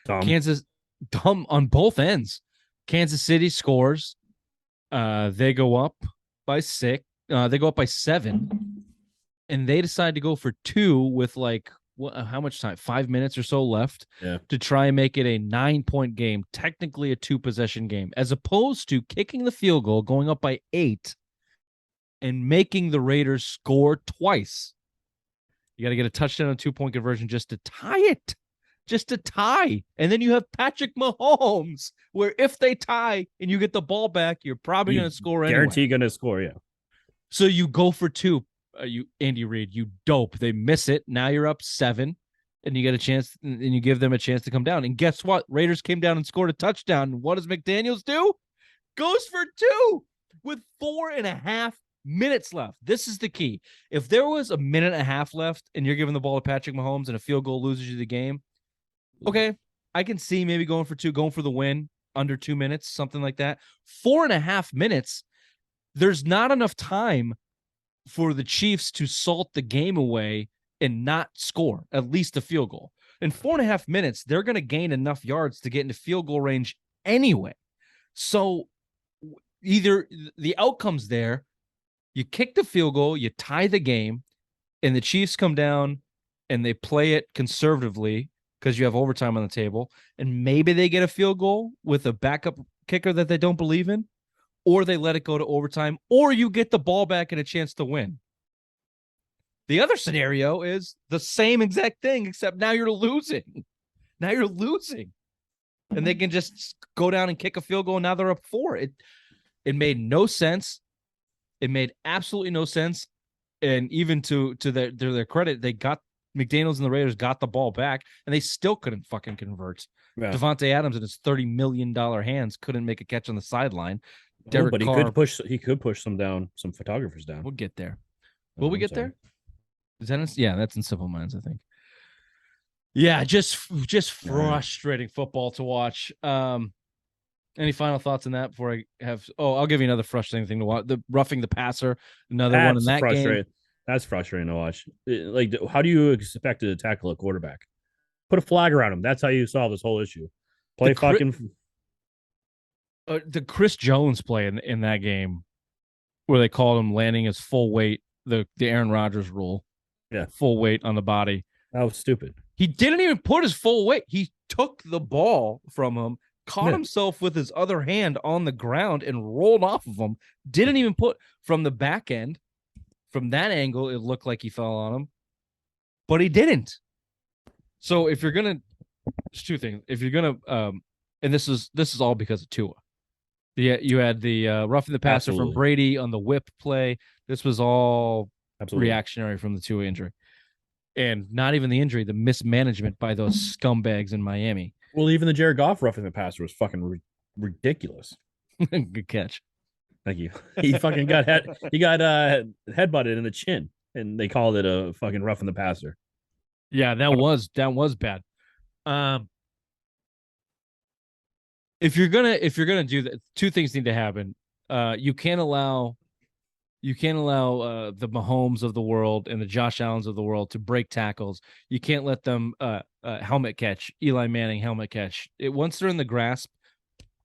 dumb on both ends. Kansas City scores. They go up by 6. They go up by 7, and they decide to go for 2 with how much time? 5 minutes or so left to try and make it a 9-point game, technically a 2-possession game, as opposed to kicking the field goal, going up by 8, and making the Raiders score twice. You got to get a touchdown and 2-point conversion just to tie it. Just to tie. And then you have Patrick Mahomes, where if they tie and you get the ball back, you're probably going to score anyway. Guarantee going to score, yeah. So you go for two. You Andy Reid, you dope. They miss it. Now you're up 7, and you get a chance, and you give them a chance to come down. And guess what? Raiders came down and scored a touchdown. What does McDaniels do? Goes for 2 with 4.5 minutes left. This is the key. If there was a minute and a half left, and you're giving the ball to Patrick Mahomes, and a field goal loses you the game, okay, I can see maybe going for 2, going for the win under 2 minutes, something like that. 4.5 minutes. There's not enough time for the Chiefs to salt the game away and not score at least a field goal. In 4.5 minutes, they're going to gain enough yards to get into field goal range anyway. So either the outcome's there, you kick the field goal, you tie the game, and the Chiefs come down and they play it conservatively because you have overtime on the table, and maybe they get a field goal with a backup kicker that they don't believe in, or they let it go to overtime, or you get the ball back and a chance to win. The other scenario is the same exact thing, except now you're losing. Now you're losing. And they can just go down and kick a field goal, and now they're up 4. It made no sense. It made absolutely no sense. And even to their credit, they got McDaniels and the Raiders got the ball back, and they still couldn't fucking convert. Yeah. Devontae Adams in his $30 million hands couldn't make a catch on the sideline. Derek but Carr, he could push some photographers down. We'll get there. Will we get there? Is that that's in Simple Minds, I think. Yeah, just frustrating football to watch. Any final thoughts on that before I have? Oh, I'll give you another frustrating thing to watch. The roughing the passer, another one in that game. That's frustrating to watch. Like, how do you expect to tackle a quarterback? Put a flag around him. That's how you solve this whole issue. Play the Chris Jones play in that game where they called him landing his full weight, the Aaron Rodgers rule. Yeah. Full weight on the body. That was stupid. He didn't even put his full weight. He took the ball from him, caught himself with his other hand on the ground and rolled off of him. Didn't even put from the back end. From that angle, it looked like he fell on him, but he didn't. So if you're going to, there's 2 things. If you're going to, and this is all because of Tua. Yeah, you had the roughing the passer from Brady on the whip play. This was all reactionary from the Tua injury. And not even the injury, the mismanagement by those scumbags in Miami. Well, even the Jared Goff roughing the passer was fucking ridiculous. Good catch. Thank you. He fucking got headbutted in the chin, and they called it a fucking roughing the passer. Yeah, that was bad. If you're gonna do that, 2 things need to happen. You can't allow the Mahomes of the world and the Josh Allens of the world to break tackles. You can't let them helmet catch, Eli Manning helmet catch. Once they're in the grasp,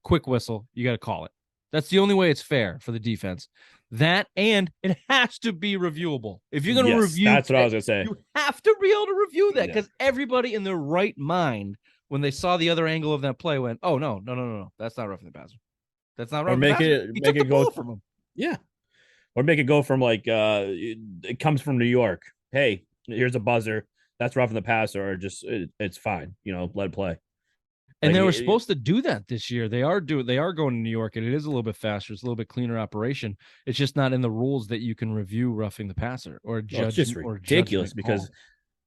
quick whistle, you got to call it. That's the only way it's fair for the defense. That, and it has to be reviewable. If you're going to review, that's what I was going to say. You have to be able to review that because everybody in their right mind, when they saw the other angle of that play, went, "Oh no, that's not roughing the passer. That's not roughing the passer." He took the ball from him. Yeah, or make it go from like it comes from New York. Hey, here's a buzzer. That's roughing the passer, or just it's fine. Let it play. And they were supposed to do that this year. They are going to New York, and it is a little bit faster. It's a little bit cleaner operation. It's just not in the rules that you can review roughing the passer or judge. It's just ridiculous because,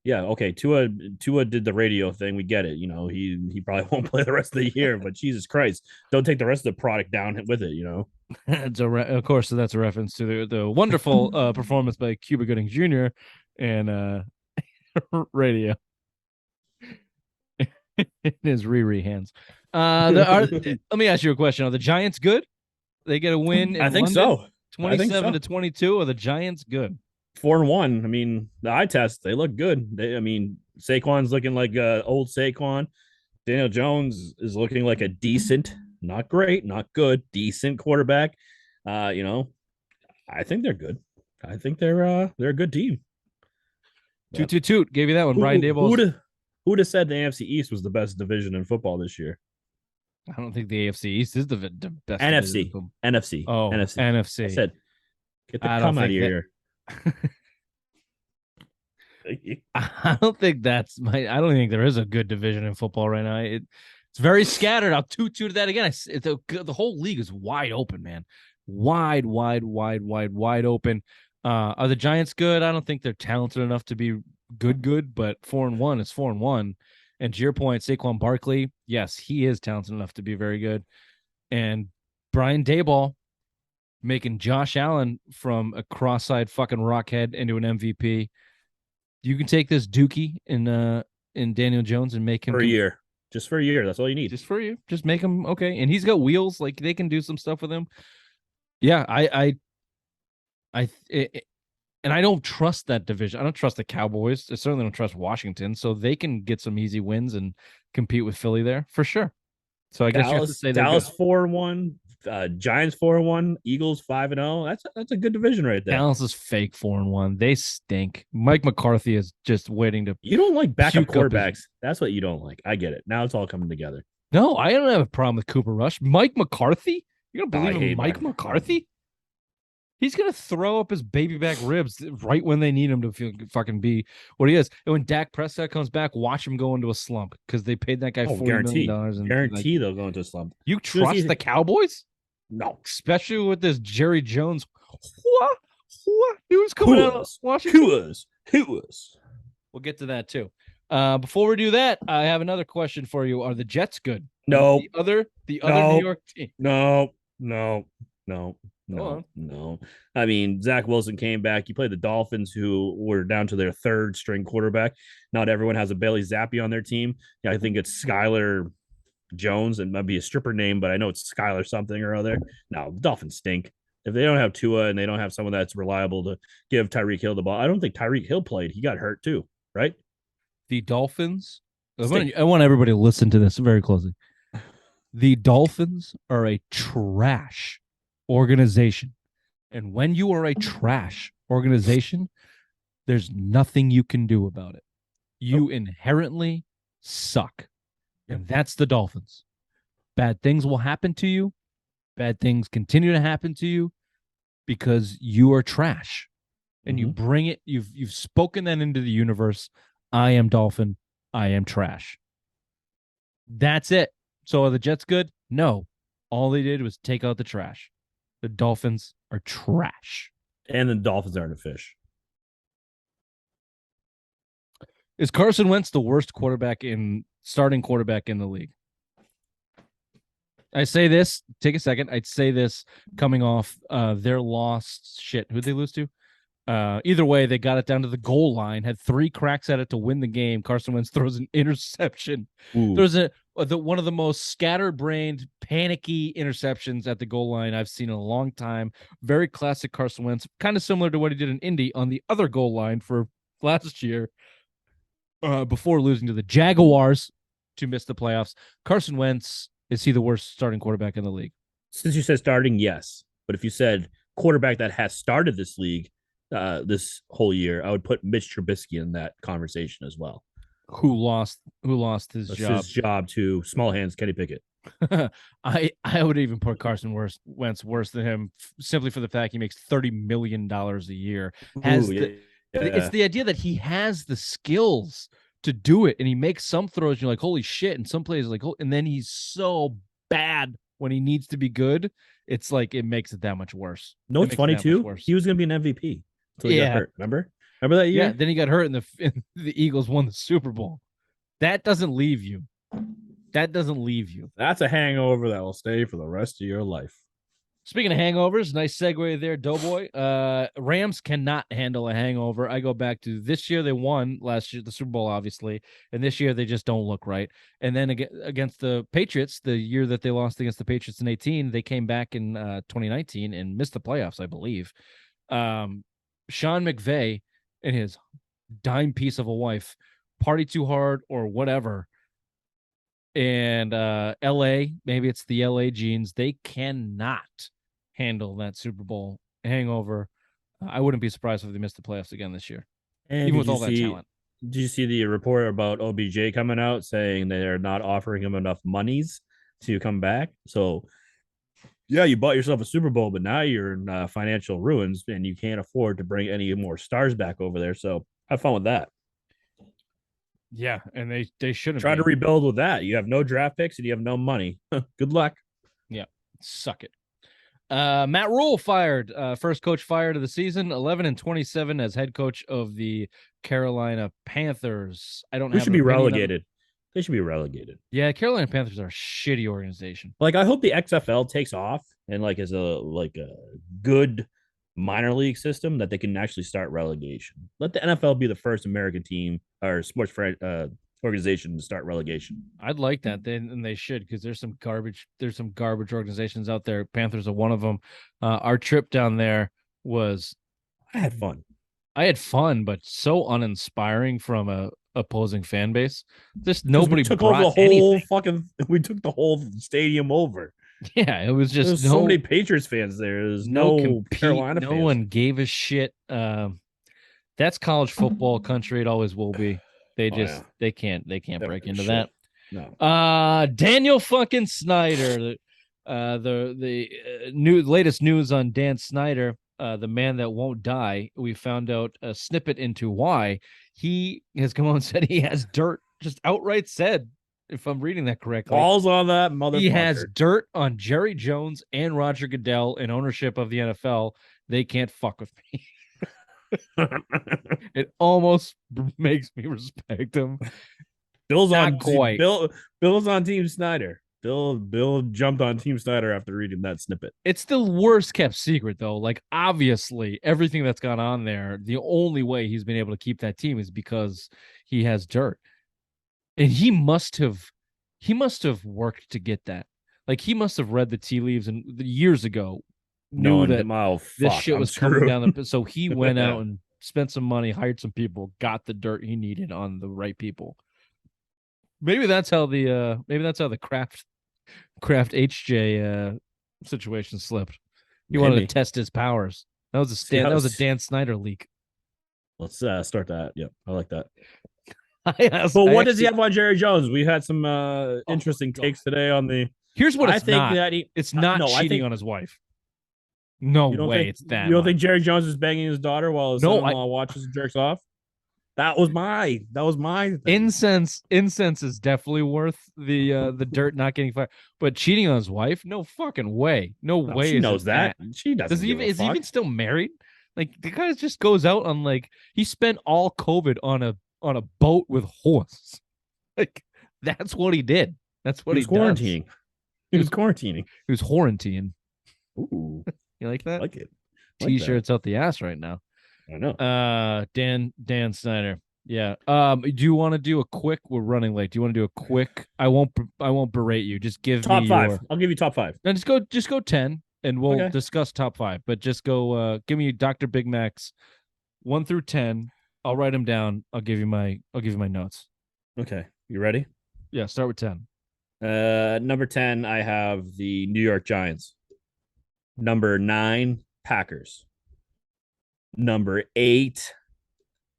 Tua did the radio thing. We get it. He probably won't play the rest of the year. But Jesus Christ, don't take the rest of the product down with it. Of course, so that's a reference to the wonderful performance by Cuba Gooding Jr. and radio. In his Riri hands. Let me ask you a question. Are the Giants good? They get a win? I think so. 27-22. Are the Giants good? 4-1. I mean, the eye test, they look good. Saquon's looking like old Saquon. Daniel Jones is looking like a decent, not great, not good, decent quarterback. I think they're good. I think they're a good team. Toot. Gave you that one. Brian Daboll. Who would have said the AFC East was the best division in football this year? I don't think the AFC East is the best. NFC. Oh, NFC. I said, get the come out of here. I don't think I don't think there is a good division in football right now. It's very scattered. I'll toot that again. The whole league is wide open, man. wide open. Are the Giants good? I don't think they're talented enough to be good, but 4-1 is 4-1. And to your point, Saquon Barkley, yes, he is talented enough to be very good. And Brian Daboll making Josh Allen from a cross-eyed fucking rockhead into an MVP. You can take this Dookie in Daniel Jones and make him for a year. Just for a year. That's all you need. Just for you. Just make him okay. And he's got wheels. Like they can do some stuff with him. Yeah, and I don't trust that division. I don't trust the Cowboys. I certainly don't trust Washington. So they can get some easy wins and compete with Philly there for sure. So I guess you have to say Dallas 4-1, Giants 4-1, Eagles 5-0. That's a good division right there. Dallas is fake 4-1. They stink. Mike McCarthy is just waiting to. You don't like backup quarterbacks. That's what you don't like. I get it. Now it's all coming together. No, I don't have a problem with Cooper Rush. Mike McCarthy? You don't believe in Mike McCarthy? He's going to throw up his baby back ribs right when they need him to fucking be what he is. And when Dak Prescott comes back, watch him go into a slump because they paid that guy $40 million. And guarantee they'll go into a slump. You trust the Cowboys? No. Especially with this Jerry Jones. What? Who's coming out of Washington? Who was? We'll get to that too. Before we do that, I have another question for you. Are the Jets good? No. The other New York team. No. I mean, Zach Wilson came back. You played the Dolphins, who were down to their third string quarterback. Not everyone has a Bailey Zappe on their team. Yeah, I think it's Skylar Jones. It might be a stripper name, but I know it's Skylar something or other. No, the Dolphins stink. If they don't have Tua and they don't have someone that's reliable to give Tyreek Hill the ball, I don't think Tyreek Hill played. He got hurt too, right? The Dolphins. I want everybody to listen to this very closely. The Dolphins are a trash organization. And when you are a trash organization, there's nothing you can do about it. You inherently suck. And that's the Dolphins. Bad things will happen to you. Bad things continue to happen to you because you are trash. And you bring it, you've spoken that into the universe. I am Dolphin. I am trash. That's it. So are the Jets good? No. All they did was take out the trash. The Dolphins are trash. And the Dolphins aren't a fish. Is Carson Wentz the worst starting quarterback in the league? I say this, take a second. I'd say this coming off their loss. Who'd they lose to? Either way, they got it down to the goal line, had 3 cracks at it to win the game. Carson Wentz throws an interception. There's one of the most scatterbrained, panicky interceptions at the goal line I've seen in a long time. Very classic Carson Wentz, kind of similar to what he did in Indy on the other goal line for last year before losing to the Jaguars to miss the playoffs. Carson Wentz, is he the worst starting quarterback in the league? Since you said starting, yes. But if you said quarterback that has started this league this whole year, I would put Mitch Trubisky in that conversation as well. Who lost his job? His job to small hands Kenny Pickett. I would even put Carson Wentz worse than him simply for the fact he makes $30 million a year. It's the idea that he has the skills to do it, and he makes some throws. You're like, holy shit, and some plays like, and then he's so bad when he needs to be good. It's like it makes it that much worse. No, it's funny too. He was going to be an MVP until he got hurt. Remember that year? Yeah. Then he got hurt, and the Eagles won the Super Bowl. That doesn't leave you. That's a hangover that will stay for the rest of your life. Speaking of hangovers, nice segue there, Doughboy. Rams cannot handle a hangover. I go back to this year. They won last year, the Super Bowl, obviously. And this year, they just don't look right. And then against the Patriots, the year that they lost against the Patriots in 2018, they came back in 2019 and missed the playoffs, I believe. Sean McVay and his dime piece of a wife party too hard or whatever. And LA, maybe it's the LA genes, they cannot handle that Super Bowl hangover. I wouldn't be surprised if they missed the playoffs again this year, even with all that talent. Did you see the report about OBJ coming out saying they're not offering him enough monies to come back? So, yeah, you bought yourself a Super Bowl, but now you're in financial ruins and you can't afford to bring any more stars back over there. So, have fun with that. Yeah, and they shouldn't try to rebuild with that. You have no draft picks and you have no money. Good luck. Yeah, suck it. Matt Rule fired. First coach fired of the season. 11-27 as head coach of the Carolina Panthers. I don't Who have should an be opinion relegated? They should be relegated. Yeah, Carolina Panthers are a shitty organization. Like, I hope the XFL takes off and like is a good minor league system that they can actually start relegation. Let the NFL be the first American team or sports organization to start relegation. I'd like that. And they should, because there's some garbage. There's some garbage organizations out there. Panthers are one of them. Our trip down there was. I had fun. I had fun, but so uninspiring from a opposing fan base. Just nobody took brought over the whole anything. fucking. We took the whole stadium over. Yeah, it was just There's so many Patriots fans there. There's no Carolina no fans. one gave a shit. That's college football country. It always will be. They just they can't break into that. No. Daniel fucking Snyder. The latest news on Dan Snyder, the man that won't die. We found out a snippet into why he has come on and said he has dirt. Just outright said, if I'm reading that correctly, balls on that motherfucker. He has dirt on Jerry Jones and Roger Goodell in ownership of the NFL. They can't fuck with me. It almost makes me respect him. Bill's on Team Snyder. Bill jumped on Team Snyder after reading that snippet. It's the worst kept secret, though. Like, obviously, everything that's gone on there, the only way he's been able to keep that team is because he has dirt. And he must have worked to get that. Like, he must have read the tea leaves and years ago knew that this shit was coming down the. So he went out and spent some money, hired some people, got the dirt he needed on the right people. Maybe that's how the Kraft HJ situation slipped. He wanted to test his powers. That was a Dan Snyder leak. Let's start that. Yep, I like that. But what does he have on Jerry Jones? We had some interesting takes today on the. Here's what it's not cheating on his wife. No way, it's that. You don't think Jerry Jones is banging his daughter while his son-in-law watches and jerks off? That was my thing. Incense is definitely worth the dirt not getting fired. But cheating on his wife? No fucking way. No way. She knows that. She doesn't. Is he even still married? Like, the guy just goes out on, like, he spent all COVID on a boat with horses. Like, that's what he did. That's what he quarantining. He was quarantining. He was quarantining. Ooh. You like that? I like it. T-shirts out the ass right now. I know. Dan Snyder. Yeah. Do you want to do a quick? We're running late. Do you want to do a quick? I won't berate you. Just give top me five. I'll give you top five. No, just go 10, and we'll discuss top five. But just go. Give me Dr. Big Mac's 1 through 10. I'll write them down. I'll give you my notes. Okay. You ready? Yeah. Start with 10. Number 10, I have the New York Giants. Number 9, Packers. Number 8,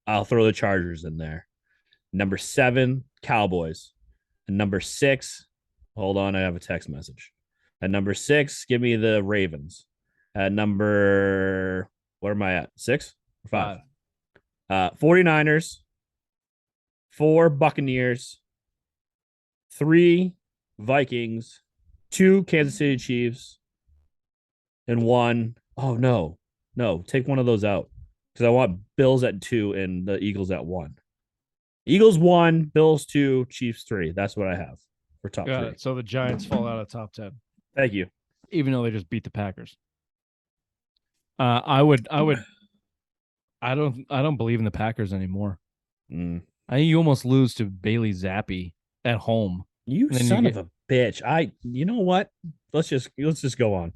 I'll throw the Chargers in there. Number 7, Cowboys. And number 6, hold on, I have a text message. At number 6, give me the Ravens. At number, what am I at? 6 or 5? 49ers. 4, Buccaneers. 3, Vikings. 2, Kansas City Chiefs. And 1, oh no, take one of those out because I want Bills at 2 and the Eagles at 1. Eagles 1, Bills 2, Chiefs 3. That's what I have for top 3. So the Giants fall out of top 10. Thank you. Even though they just beat the Packers. I don't believe in the Packers anymore. I think you almost lose to Bailey Zappe at home. You son of a bitch. You know what? Let's just go on.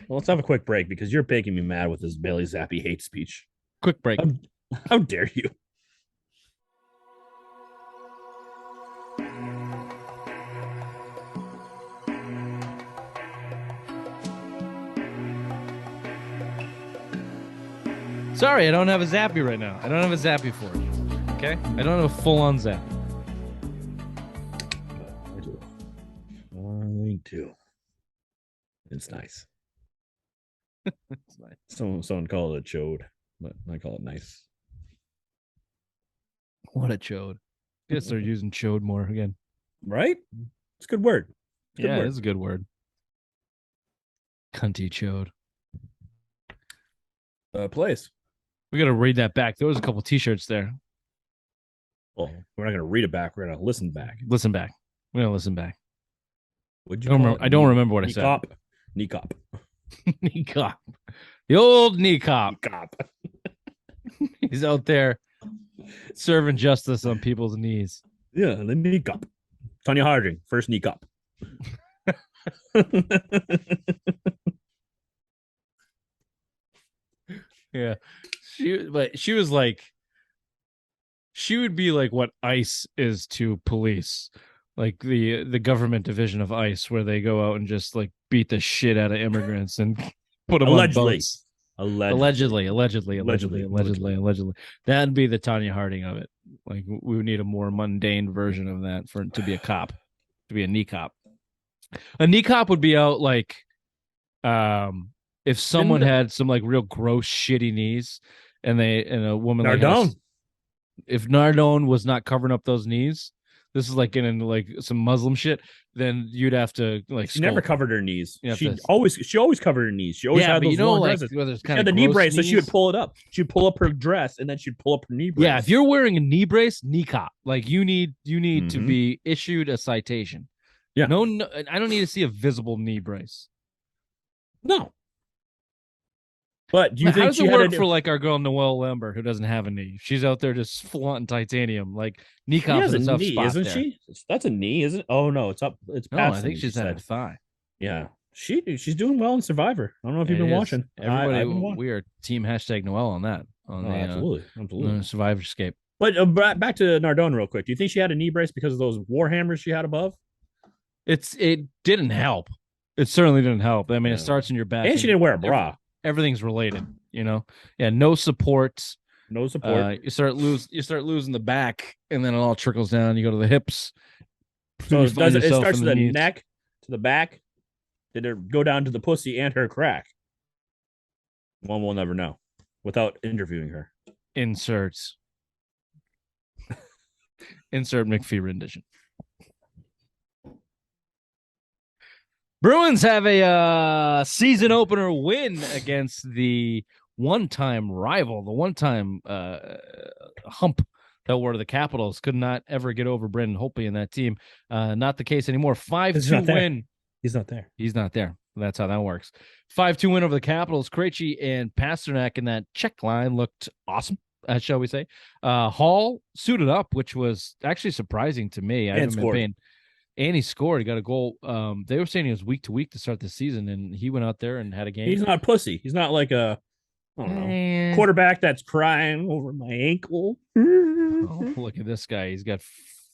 Well, let's have a quick break because you're making me mad with this Bailey Zappe hate speech. Quick break. How dare you? Sorry, I don't have a Zappe right now. I don't have a Zappe for you. Okay? I don't have a full-on Zappe. I do. It's nice. It's nice. Someone call it a chode, but I call it nice. What a chode. Guess they're using chode more again. Right? It's a good word. It's a good word. Cunty chode. Place. We got to read that back. There was a couple T-shirts there. Well, we're not going to read it back. We're going to listen back. Listen back. We're going to listen back. What'd you call it? I don't remember what I said. Knee cop. Knee cop. The old knee cop. Knee cop. He's out there serving justice on people's knees. Yeah, the knee cop. Tonya Harding, first knee cop. Yeah. She was like, she would be like what ICE is to police, like the government division of ICE, where they go out and just like beat the shit out of immigrants and put them on boats. Allegedly. That'd be the Tonya Harding of it. Like we would need a more mundane version of that for to be a cop, to be a knee cop. A knee cop would be out like, if someone had some like real gross shitty knees, and a woman Nardone. like if Nardone was not covering up those knees, this is like getting like some Muslim shit, then you'd have to like. She never covered her knees. She to... always covered her knees. She always had those long dresses. She had the knee brace, so she would pull it up. She'd pull up her dress, and then she'd pull up her knee brace. Yeah, if you're wearing a knee brace, knee cop. Like you need to be issued a citation. Yeah, no, I don't need to see a visible knee brace. No. But do you think how does it work for like our girl Noelle Lambert, who doesn't have a knee? She's out there just flaunting titanium. Like knee cop is a tough spot, isn't there. She? That's a knee, isn't it? Oh no, it's up. It's past. I think she's at her thigh. Yeah, she's doing well in Survivor. I don't know if you've been watching. Everybody, we are team #Noelle on that. Absolutely. Survivor Escape. But back to Nardone real quick. Do you think she had a knee brace because of those war hammers she had above? It didn't help. It certainly didn't help. I mean, it starts in your back, and she didn't wear a bra. Everything's related, Yeah, no support. You start losing the back, and then it all trickles down. You go to the hips. So it starts to the neck, to the back. Did it go down to the pussy and her crack? One will never know without interviewing her. Insert McPhee rendition. Bruins have a season opener win against the one-time rival, the one-time hump that were the Capitals. Could not ever get over Brendan Holtby in that team. Not the case anymore. 5-2 win. He's not there. He's not there. That's how that works. 5-2 win over the Capitals. Krejci and Pasternak in that check line looked awesome, shall we say. Hall suited up, which was actually surprising to me. I haven't been paying. And he scored. He got a goal. They were saying he was week to week to start the season, and he went out there and had a game. He's not a pussy. He's not like a quarterback that's crying over my ankle. Oh, look at this guy. He's got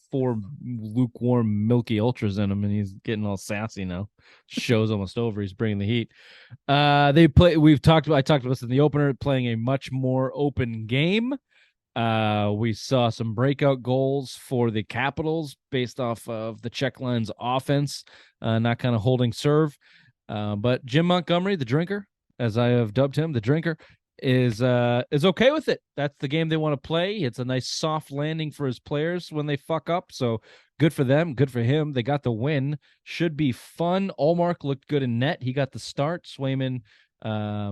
4 lukewarm, milky ultras in him, and he's getting all sassy now. Show's almost over. He's bringing the heat. I talked about this in the opener, playing a much more open game. We saw some breakout goals for the Capitals based off of the check line's offense, not kind of holding serve. But Jim Montgomery, the drinker, as I have dubbed him, the drinker, is okay with it. That's the game they want to play. It's a nice soft landing for his players when they fuck up. So good for them. Good for him. They got the win. Should be fun. Allmark looked good in net. He got the start. Swayman. I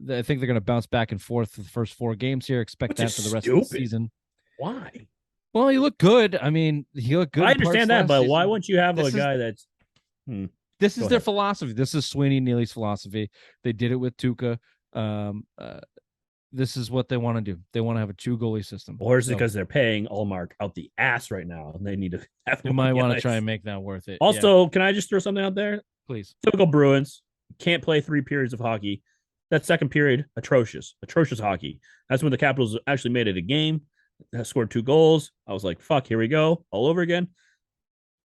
think they're going to bounce back and forth for the first 4 games here. Expect that for the rest of the season. Why? Well, he looked good. I mean, he looked good. I understand that, but why wouldn't you have a guy that's... This is their philosophy. This is Sweeney Neely's philosophy. They did it with Tuukka. This is what they want to do. They want to have a 2-goalie system. Or is it because they're paying Allmark out the ass right now, and they need to have... They might want to try and make that worth it. Also, Can I just throw something out there? Please. Typical Bruins. Can't play 3 periods of hockey. That second period, atrocious hockey. That's when the Capitals actually made it a game. Scored 2 goals. I was like, fuck, here we go. All over again.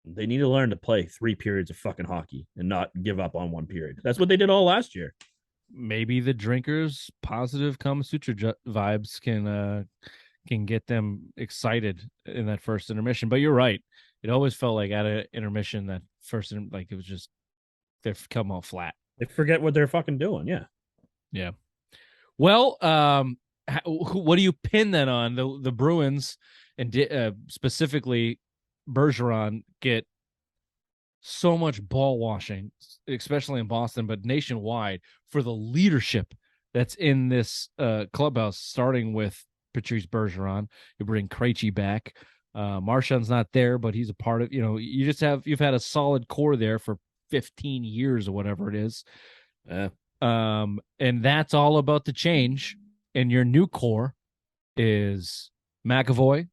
They need to learn to play 3 periods of fucking hockey and not give up on 1 period. That's what they did all last year. Maybe the drinkers' positive Kama Sutra vibes can get them excited in that first intermission. But you're right. It always felt like at an intermission, that first, like it was just, they've come all flat. They forget what they're fucking doing. Yeah. Yeah. Well, what do you pin that on? The Bruins and specifically Bergeron get so much ball washing, especially in Boston, but nationwide, for the leadership that's in this clubhouse, starting with Patrice Bergeron. You bring Krejci back. Marchand's not there, but he's a part of, you've had a solid core there for 15 years or whatever it is. Yeah. And that's all about the change. And your new core is McAvoy.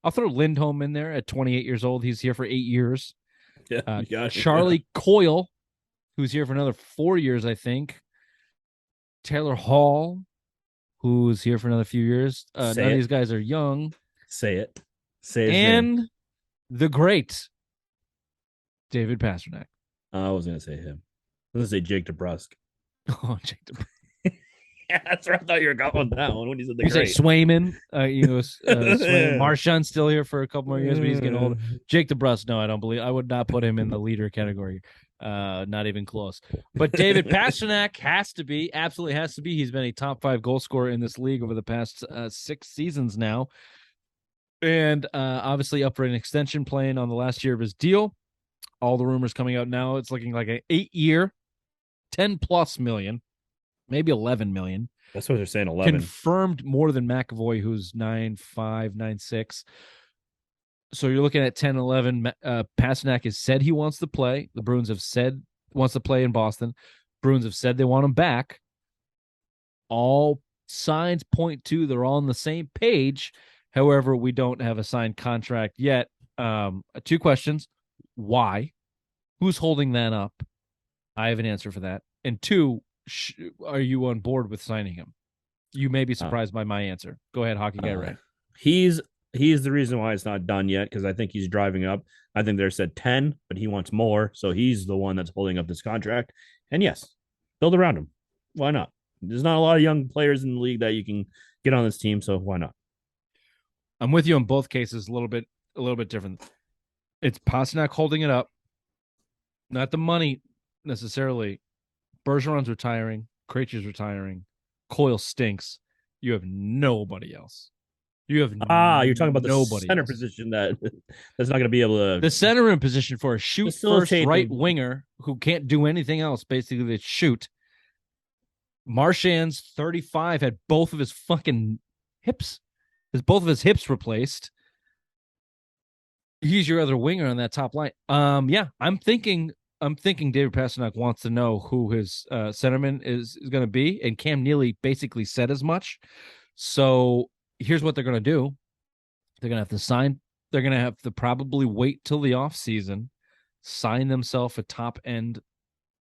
I'll throw Lindholm in there at 28 years old. He's here for 8 years. Yeah, Charlie Coyle, who's here for another 4 years, I think. Taylor Hall, who's here for another few years. None of these guys are young. Say it. Say his and name. The great David Pastrnak. I was going to say him. I was going to say Jake DeBrusk. Oh, Jake DeBrusk. Yeah, that's where I thought you were going with that one when you said the great. Say Swayman. Swayman. Marchand's still here for a couple more years, but he's getting old. Jake DeBrusk, no, I don't believe. I would not put him in the leader category. Not even close. But David Pastrnak absolutely has to be. He's been a top 5 goal scorer in this league over the past 6 seasons now. And obviously up for an extension, playing on the last year of his deal. All the rumors coming out now, it's looking like an 8-year, 10+ million, maybe 11 million. That's what they're saying, 11. Confirmed more than McAvoy, who's 9.5, 9.6. So you're looking at 10, 11. Pastrnak has said he wants to play. The Bruins have said wants to play in Boston. Bruins have said they want him back. All signs point to they're all on the same page. However, we don't have a signed contract yet. 2 questions. Why? Who's holding that up? I have an answer for that. And 2, are you on board with signing him? You may be surprised by my answer. Go ahead, Hockey Guy Ray. He's the reason why it's not done yet, because I think he's driving up. I think they said 10, but he wants more. So he's the one that's holding up this contract. And yes, build around him. Why not? There's not a lot of young players in the league that you can get on this team, so why not? I'm with you in both cases, a little bit different. It's Pastrnak holding it up, not the money necessarily. Bergeron's retiring, Krejci's retiring, Coyle stinks. You have nobody else. You're talking about the center position that's not going to be able to. The center in position for a shoot first right winger who can't do anything else. Basically, they shoot. Marchand's 35, had both of his fucking hips. Both of his hips replaced. He's your other winger on that top line. Yeah, I'm thinking David Pastrnak wants to know who his centerman is going to be, and Cam Neely basically said as much. So here's what they're going to do. They're going to have to sign. They're going to have to probably wait till the offseason, sign themselves a top-end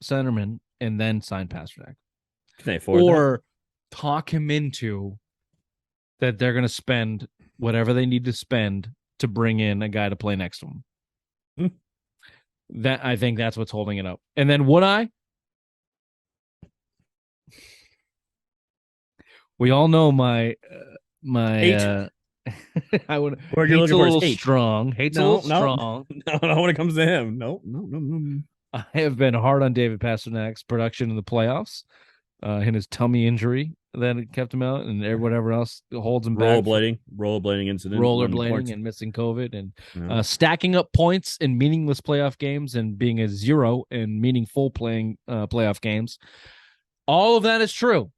centerman, and then sign Pastrnak. Can they afford or that? Talk him into that they're going to spend whatever they need to spend to bring in a guy to play next to him. That I think that's what's holding it up. And then would I? We all know my I would. Where you're looking for a little hate. Strong. Hates a little strong. No, when it comes to him, no. I have been hard on David Pasternak's production in the playoffs. And his tummy injury that kept him out, and whatever else holds him back. Rollerblading incident, rollerblading, and missing COVID, and stacking up points in meaningless playoff games, and being a 0 in meaningful playoff games. All of that is true.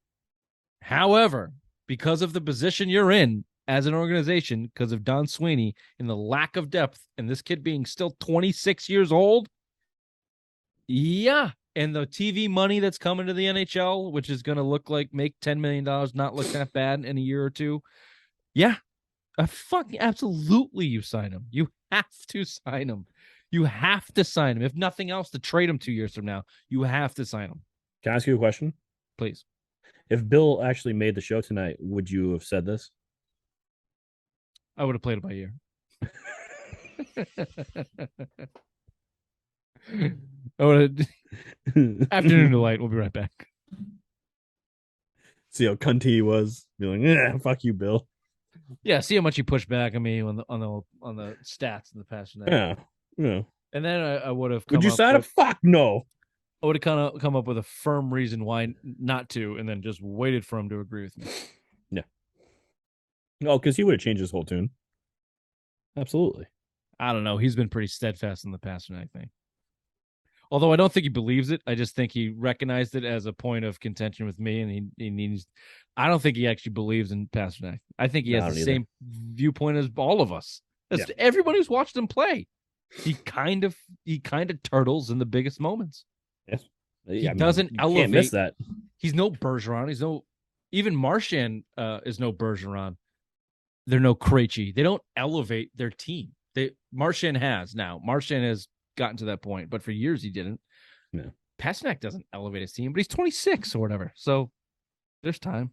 However, because of the position you're in as an organization, because of Don Sweeney and the lack of depth, and this kid being still 26 years old, yeah. And the TV money that's coming to the NHL, which is going to make $10 million, not look that bad in a year or two. Yeah. Absolutely you sign him. You have to sign him. You have to sign him. If nothing else, to trade him 2 years from now. You have to sign him. Can I ask you a question? Please. If Bill actually made the show tonight, would you have said this? I would have played it by ear. Afternoon delight. We'll be right back. See how cunty he was. Be like, fuck you, Bill. Yeah, see how much he pushed back on me on the stats in the past night. Yeah. And then I would have. Would you sign up? Fuck no. I would have kind of come up with a firm reason why not to, and then just waited for him to agree with me. Yeah. No, because he would have changed his whole tune. Absolutely. I don't know. He's been pretty steadfast in the past night thing. Although I don't think he believes it. I just think he recognized it as a point of contention with me, and he needs. I don't think he actually believes in Pasternak. I think he has the same viewpoint as all of us. As everyone who's watched him play. He kind of turtles in the biggest moments. Yes. He doesn't elevate. Can't miss that. He's no Bergeron. He's no even Marchand is no Bergeron. They're no Krejci. They don't elevate their team. Marchand has now. Marchand has gotten to that point, but for years he didn't. Yeah. Pasternak doesn't elevate his team, but he's 26 or whatever. So there's time.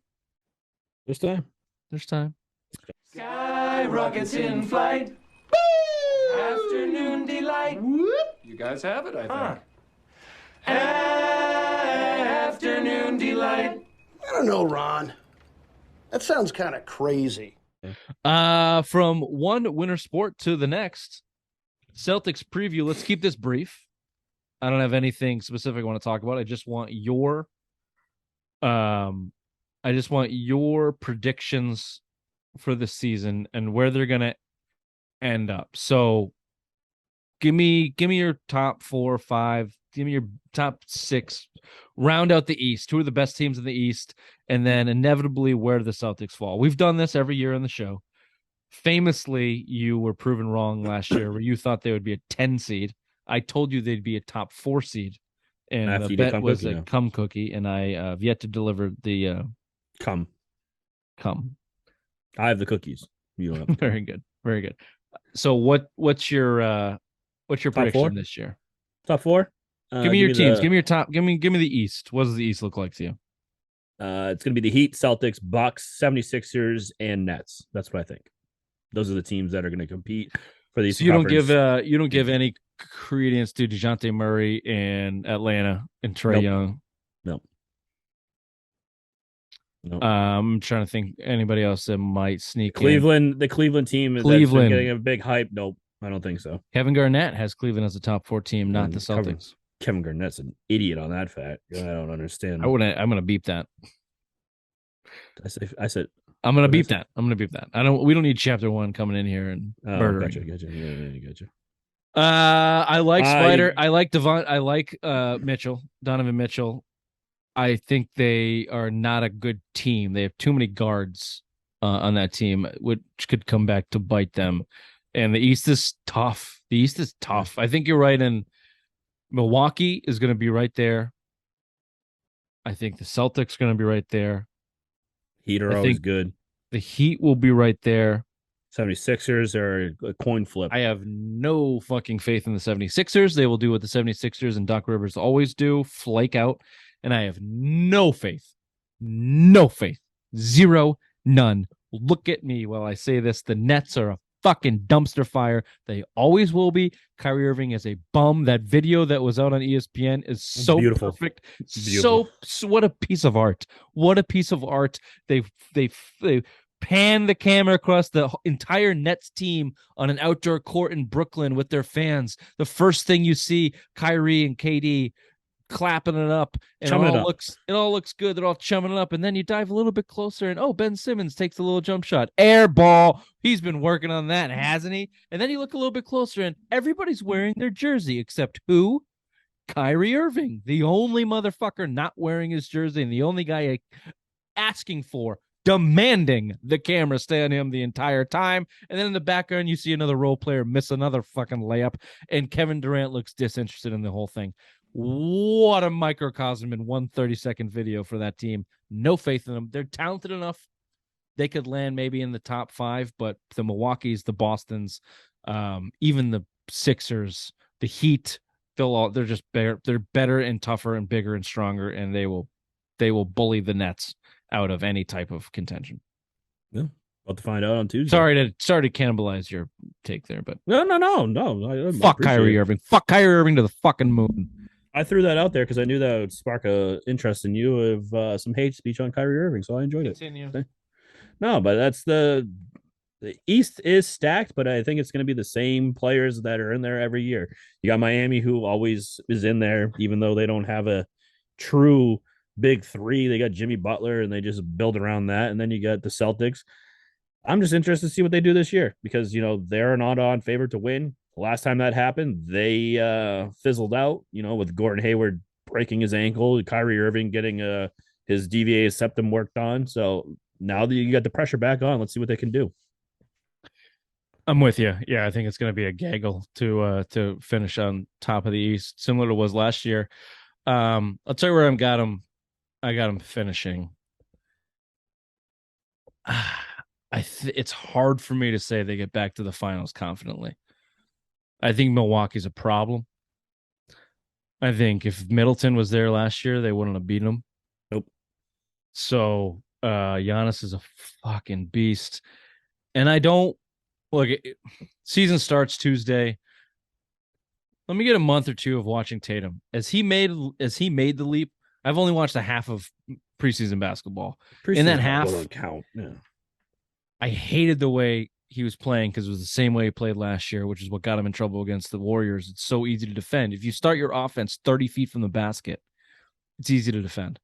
There's time. There's time. Sky rockets in flight. Afternoon delight. Whoop. You guys have it, I think. Afternoon delight. I don't know, Ron. That sounds kind of crazy. From one winter sport to the next, Celtics preview. Let's keep this brief. I don't have anything specific I want to talk about. I just want your predictions for the season and where they're gonna end up. So give me your top 4 or 5. Give me your top 6. Round out the East. Who are the best teams in the East? And then inevitably where do the Celtics fall? We've done this every year on the show. Famously, you were proven wrong last year where you thought they would be a 10 seed. I told you they'd be a top 4 seed. And the bet was a cum cookie, and I have yet to deliver the cum. I have the cookies. You don't have Very good. Very good. So what's your prediction 4? this year? Top 4? Give me your teams. Give me your top. Give me the East. What does the East look like to you? It's going to be the Heat, Celtics, Bucks, 76ers, and Nets. That's what I think. Those are the teams that are going to compete for these. So you don't give any credence to DeJounte Murray and Atlanta and Trae Young. No. I'm trying to think anybody else that might sneak Cleveland. in. The Cleveland team is getting a big hype. Nope, I don't think so. Kevin Garnett has Cleveland as a top 4 team, not the Celtics. Kevin Garnett's an idiot on that fact. I don't understand. I'm gonna beep that. I said I'm gonna beep that. We don't need chapter 1 coming in here and murdering. Gotcha. Gotcha. I like Spider. I like Devon. I like Mitchell, Donovan Mitchell. I think they are not a good team. They have too many guards on that team, which could come back to bite them. And the East is tough. I think you're right. And Milwaukee is going to be right there. I think the Celtics are going to be right there. Heat are always good. The Heat will be right there. 76ers are a coin flip. I have no fucking faith in the 76ers. They will do what the 76ers and Doc Rivers always do, flake out. And I have no faith. Zero, none. Look at me while I say this. The Nets are a fucking dumpster fire. They always will be. Kyrie Irving is a bum. That video that was out on ESPN is so beautiful. Perfect. So what a piece of art. They pan the camera across the entire Nets team on an outdoor court in Brooklyn with their fans. The first thing you see, Kyrie and KD clapping it up, and it all looks good. They're all chumming it up, and then you dive a little bit closer, and Ben Simmons takes a little jump shot, air ball. He's been working on that, hasn't he? And then you look a little bit closer, and everybody's wearing their jersey except who? Kyrie Irving, the only motherfucker not wearing his jersey, and the only guy asking for, demanding the camera stay on him the entire time. And then in the background, you see another role player miss another fucking layup, and Kevin Durant looks disinterested in the whole thing. What a microcosm in 1 30-second video for that team. No faith in them. They're talented enough. They could land maybe in the top 5, but the Milwaukee's, the Bostons, even the Sixers, the Heat, they're just better. They're better and tougher and bigger and stronger, and they will bully the Nets out of any type of contention. Yeah. About to find out on Tuesday. Sorry to cannibalize your take there, but no. Fuck Kyrie Irving. Fuck Kyrie Irving to the fucking moon. I threw that out there because I knew that would spark a interest in you of some hate speech on Kyrie Irving, so I enjoyed it. Continue. No, but that's the East is stacked, but I think it's going to be the same players that are in there every year. You got Miami, who always is in there, even though they don't have a true big 3. They got Jimmy Butler, and they just build around that. And then you got the Celtics. I'm just interested to see what they do this year because, they're not on favorite to win. Last time that happened, they fizzled out, with Gordon Hayward breaking his ankle, Kyrie Irving getting his deviated septum worked on. So now that you got the pressure back on, let's see what they can do. I'm with you. Yeah, I think it's going to be a gaggle to finish on top of the East, similar to was last year. I'll tell you where I got him. I got him finishing. It's hard for me to say they get back to the finals confidently. I think Milwaukee's a problem. I think if Middleton was there last year, they wouldn't have beaten him. Nope. So Giannis is a fucking beast. And I don't look, season starts Tuesday. Let me get a month or two of watching Tatum. As he made the leap, I've only watched a half of preseason basketball. In that half, doesn't count. Yeah. I hated the way he was playing because it was the same way he played last year, which is what got him in trouble against the Warriors. It's so easy to defend. If you start your offense 30 feet from the basket, it's easy to defend.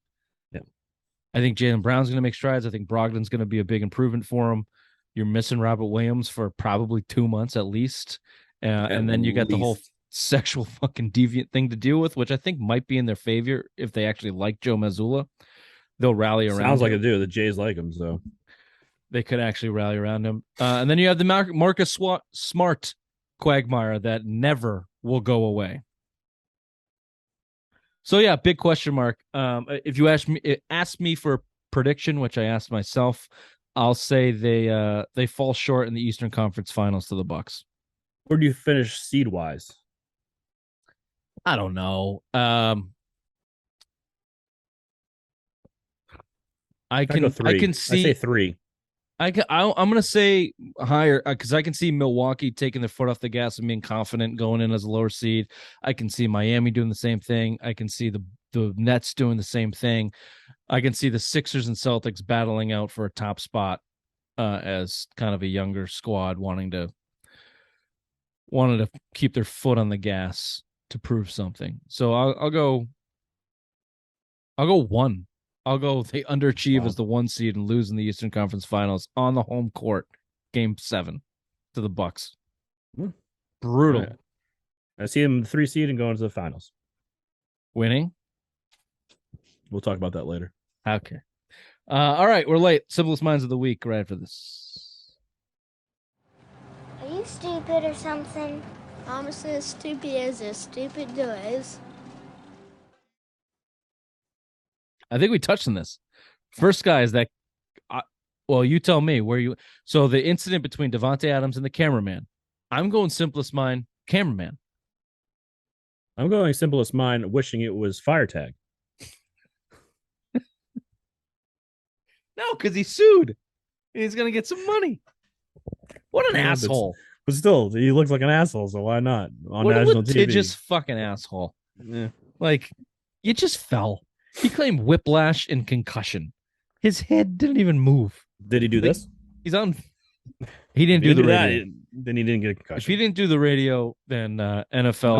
Yeah. I think Jaylen Brown's going to make strides. I think Brogdon's going to be a big improvement for him. You're missing Robert Williams for probably 2 months at least. And then you got the whole sexual fucking deviant thing to deal with, which I think might be in their favor if they actually like Joe Mazzulla. They'll rally around. Sounds like it do. The Jays like him, so they could actually rally around him. And then you have the Marcus Smart quagmire that never will go away. So yeah, big question mark. If you ask me for a prediction, which I asked myself, I'll say they fall short in the Eastern Conference Finals to the Bucks. Where do you finish seed wise? I don't know. I can see. I say 3. I'm going to say higher because I can see Milwaukee taking their foot off the gas and being confident going in as a lower seed. I can see Miami doing the same thing. I can see the Nets doing the same thing. I can see the Sixers and Celtics battling out for a top spot as kind of a younger squad wanting to keep their foot on the gas to prove something. So I'll go 1. I'll go they underachieve as the 1 seed and lose in the Eastern Conference Finals on the home court, Game 7 to the Bucks. Brutal. Right. I see them 3 seed and going to the finals. Winning? We'll talk about that later. Okay. All right, we're late. Simplest Minds of the Week right after this. Are you stupid or something? Honestly, as stupid as stupid does. I think we touched on this. First guy is that, well, you tell me where you. So the incident between Davante Adams and the cameraman. I'm going simplest mind, cameraman. I'm going simplest mind, wishing it was fire tag. No, because he sued. He's going to get some money. What an asshole. But still, he looks like an asshole, so why not? On what national a litigious fucking asshole. Yeah. Like, you just fell. He claimed whiplash and concussion. His head didn't even move. Did he do this? He's on. He didn't do the radio. Then he didn't get a concussion. If he didn't do the radio, then NFL.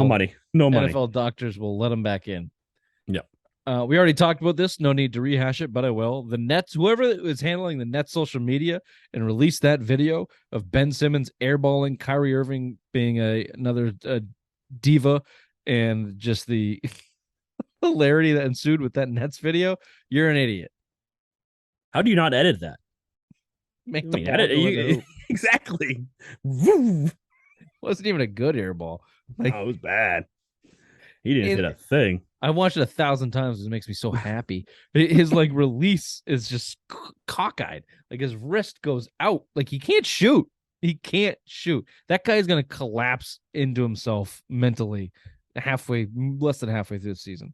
No money. NFL doctors will let him back in. Yep. We already talked about this. No need to rehash it, but I will. The Nets, whoever is handling the Nets social media and released that video of Ben Simmons airballing Kyrie Irving being another diva and just the hilarity that ensued with that Nets video, you're an idiot. How do you not edit that? Make the ball edit go in the hoop. Exactly. Wasn't even a good airball. Like, it was bad. He didn't hit a thing. I watched it 1,000 times. It makes me so happy. His like release is just cockeyed. Like his wrist goes out. Like he can't shoot. He can't shoot. That guy's gonna collapse into himself mentally less than halfway through the season.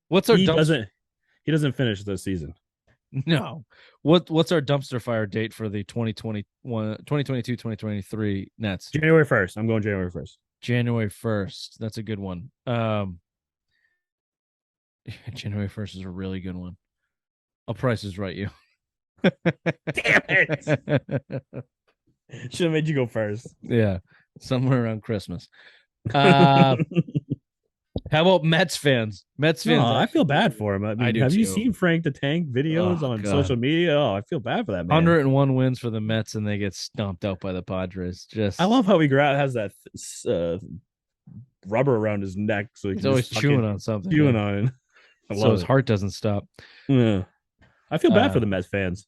What's our He doesn't finish the season. No. What's our dumpster fire date for the 2022-2023 Nets? January 1st. I'm going January 1st. January 1st. That's a good one. January 1st is a really good one. I'll Price is Right you. Damn it. Should have made you go first. Yeah. Somewhere around Christmas. All How about Mets fans? Mets fans. No, I feel bad for him. I mean, do have you too. seen Frank the Tank videos on social media? Oh, I feel bad for that man. 101 wins for the Mets, and they get stomped out by the Padres. Just I love how he has that rubber around his neck, so he's always chewing on something. Chewing on it. So his heart doesn't stop. Yeah. I feel bad for the Mets fans.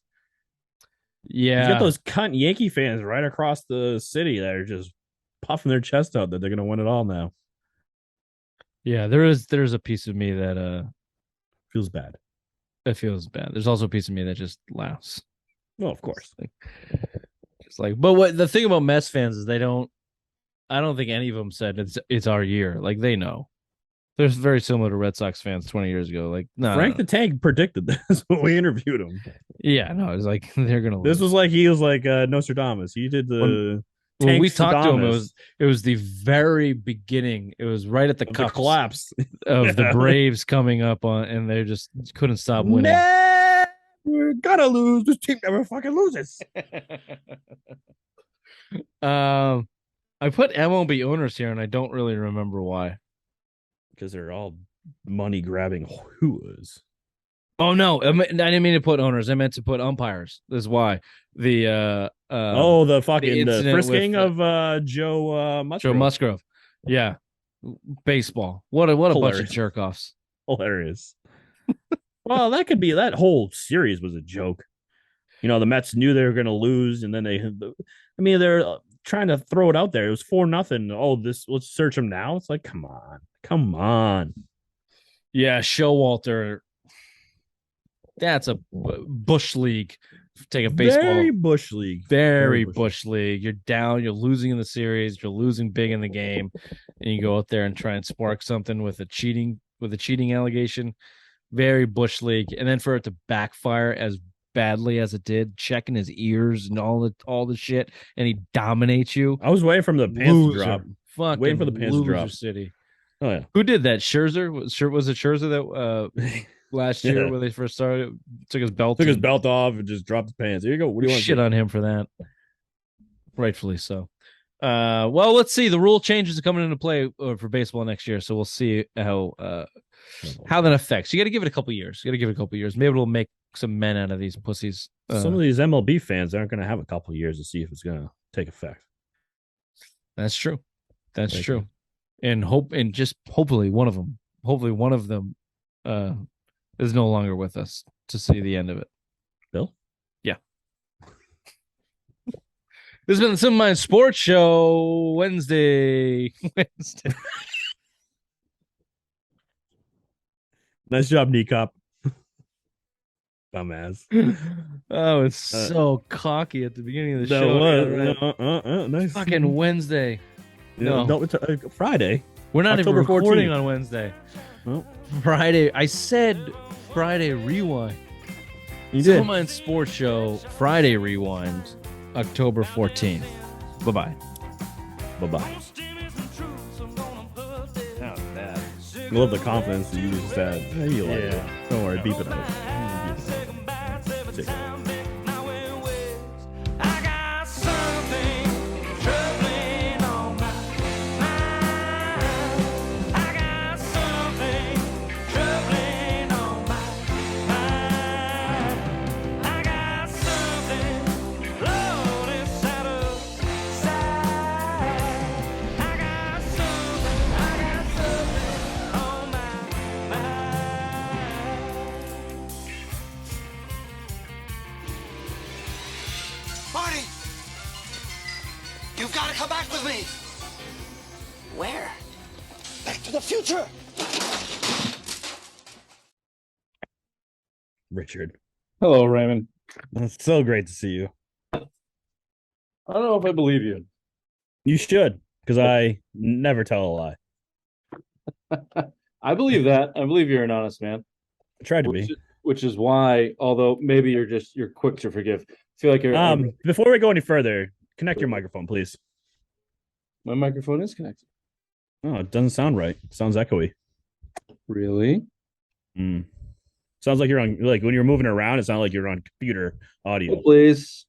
Yeah. You got those cunt Yankee fans right across the city that are just puffing their chest out that they're going to win it all now. Yeah, there's a piece of me that feels bad. It feels bad. There's also a piece of me that just laughs. Well, of course. But what the thing about Mets fans is I don't think any of them said it's our year. Like they know. They're very similar to Red Sox fans 20 years ago. Like Frank the Tank predicted this when we interviewed him. Yeah, no, it's like they're gonna lose. This was like he was like Nostradamus. He did the when we talked to him, it was the very beginning. It was right at the collapse of the Braves coming up on, and they just couldn't stop winning. We're gonna lose. This team never fucking loses. I put MLB owners here, and I don't really remember why. Because they're all money grabbing whoas. Oh no, I didn't mean to put owners. I meant to put umpires. That's why the the frisking of Joe Musgrove. Joe Musgrove. Yeah, baseball. What a bunch of jerk offs. Hilarious. Well, that whole series was a joke. You know, the Mets knew they were going to lose, and then they're trying to throw it out there. It was 4-0. Oh, let's search them now. It's like, come on. Yeah, Showalter. That's a Bush League. Take a baseball. Very Bush League. Very Bush League. You're down. You're losing in the series. You're losing big in the game, and you go out there and try and spark something with a cheating allegation. Very Bush League, and then for it to backfire as badly as it did, checking his ears and all the shit, and he dominates you. I was waiting for the pants to drop. Waiting for the pants to drop. City. Oh yeah. Who did that? Scherzer? Was it Scherzer that last year when they first started took his belt off and just dropped his pants? Here you go. What do you want? Shit on him for that. Rightfully so. Well, let's see. The rule changes are coming into play for baseball next year, so we'll see how that affects. You got to give it a couple years. Maybe it'll make some men out of these pussies. Some of these MLB fans aren't going to have a couple years to see if it's going to take effect. That's true. And hopefully one of them is no longer with us to see the end of it. Bill? Yeah. This has been the Simple Mind Sports Show Wednesday. Nice job, Kneecop. Dumbass. Oh, it's so cocky at the beginning of the show. Nice. Fucking Wednesday. No, it's Friday. We're not October even recording 14th. on Wednesday. Well, Friday. I said Friday Rewind. You Simple did. Mind Sports Show Friday Rewind, October 14th. Bye-bye. Bye-bye. I love the confidence that you just had. Don't worry, beep it out. Take it. Marty! You've got to come back with me! Where? Back to the future! Richard. Hello, Raymond. It's so great to see you. I don't know if I believe you. You should, because I never tell a lie. I believe that. I believe you're an honest man. I tried to be. Which is why, although maybe you're quick to forgive. I feel like you're before we go any further, connect your microphone, please. My microphone is connected. Oh, it doesn't sound right. It sounds echoey. Really? Sounds like you're on, like when you're moving around, it sounds like you're on computer audio. Oh, please.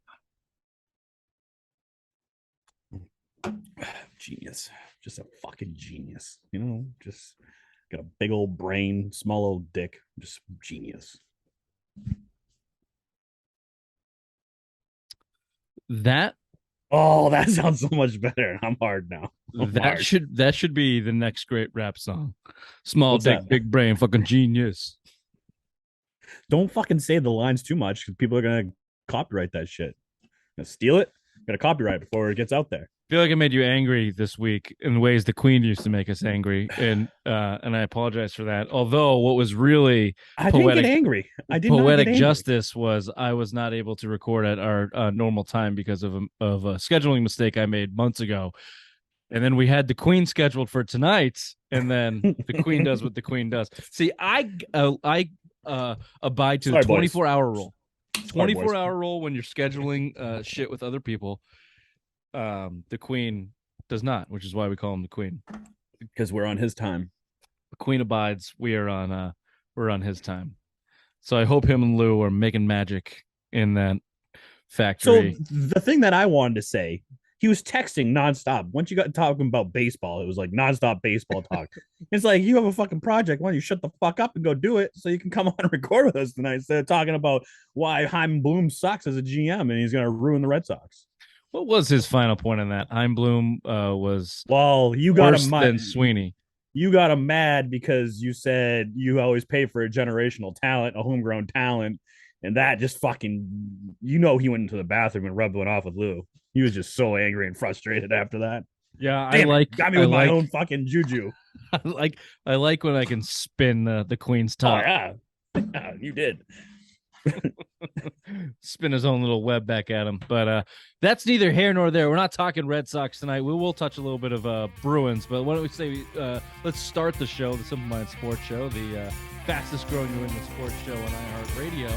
Genius. Just a fucking genius. You know, just Got a big old brain, small old dick. Just genius. That That sounds so much better. I'm hard now. that should be the next great rap song. Small What's dick, that? big brain, fucking genius. Don't fucking say the lines too much because people are gonna copyright that shit. Gonna steal it. Gonna copyright before it gets out there. I feel like I made you angry this week in ways the Queen used to make us angry, and I apologize for that. Although what was really I didn't get angry. I did not get poetic angry. justice was I was not able to record at our normal time because of a scheduling mistake I made months ago, and then we had the Queen scheduled for tonight, and then the Queen does what the Queen does. See, I abide to the 24-hour rule. 24-hour rule when you're scheduling shit with other people. The Queen does not, which is why we call him the Queen, because we're on his time. The Queen abides. We're on his time. So I hope him and Lou are making magic in that factory. So the thing that I wanted to say, he was texting nonstop. Once you got talking about baseball, it was like nonstop baseball talk. It's like, you have a fucking project. Why don't you shut the fuck up and go do it so you can come on and record with us tonight instead of talking about why Chaim Bloom sucks as a GM and he's going to ruin the Red Sox. What was his final point on that? Chaim Bloom was you got worse him than Sweeney. You got him mad because you said you always pay for a generational talent, a homegrown talent, and that just fucking, he went into the bathroom and rubbed one off with Lou. He was just so angry and frustrated after that. Yeah, got me with my own fucking juju. I like when I can spin the Queen's top. Oh yeah, you did. Spin his own little web back at him, but that's neither here nor there. We're not talking Red Sox tonight. We will touch a little bit of Bruins, but why don't we say let's start the show, the Simple Mind Sports Show, the fastest growing New England sports show on iHeartRadio.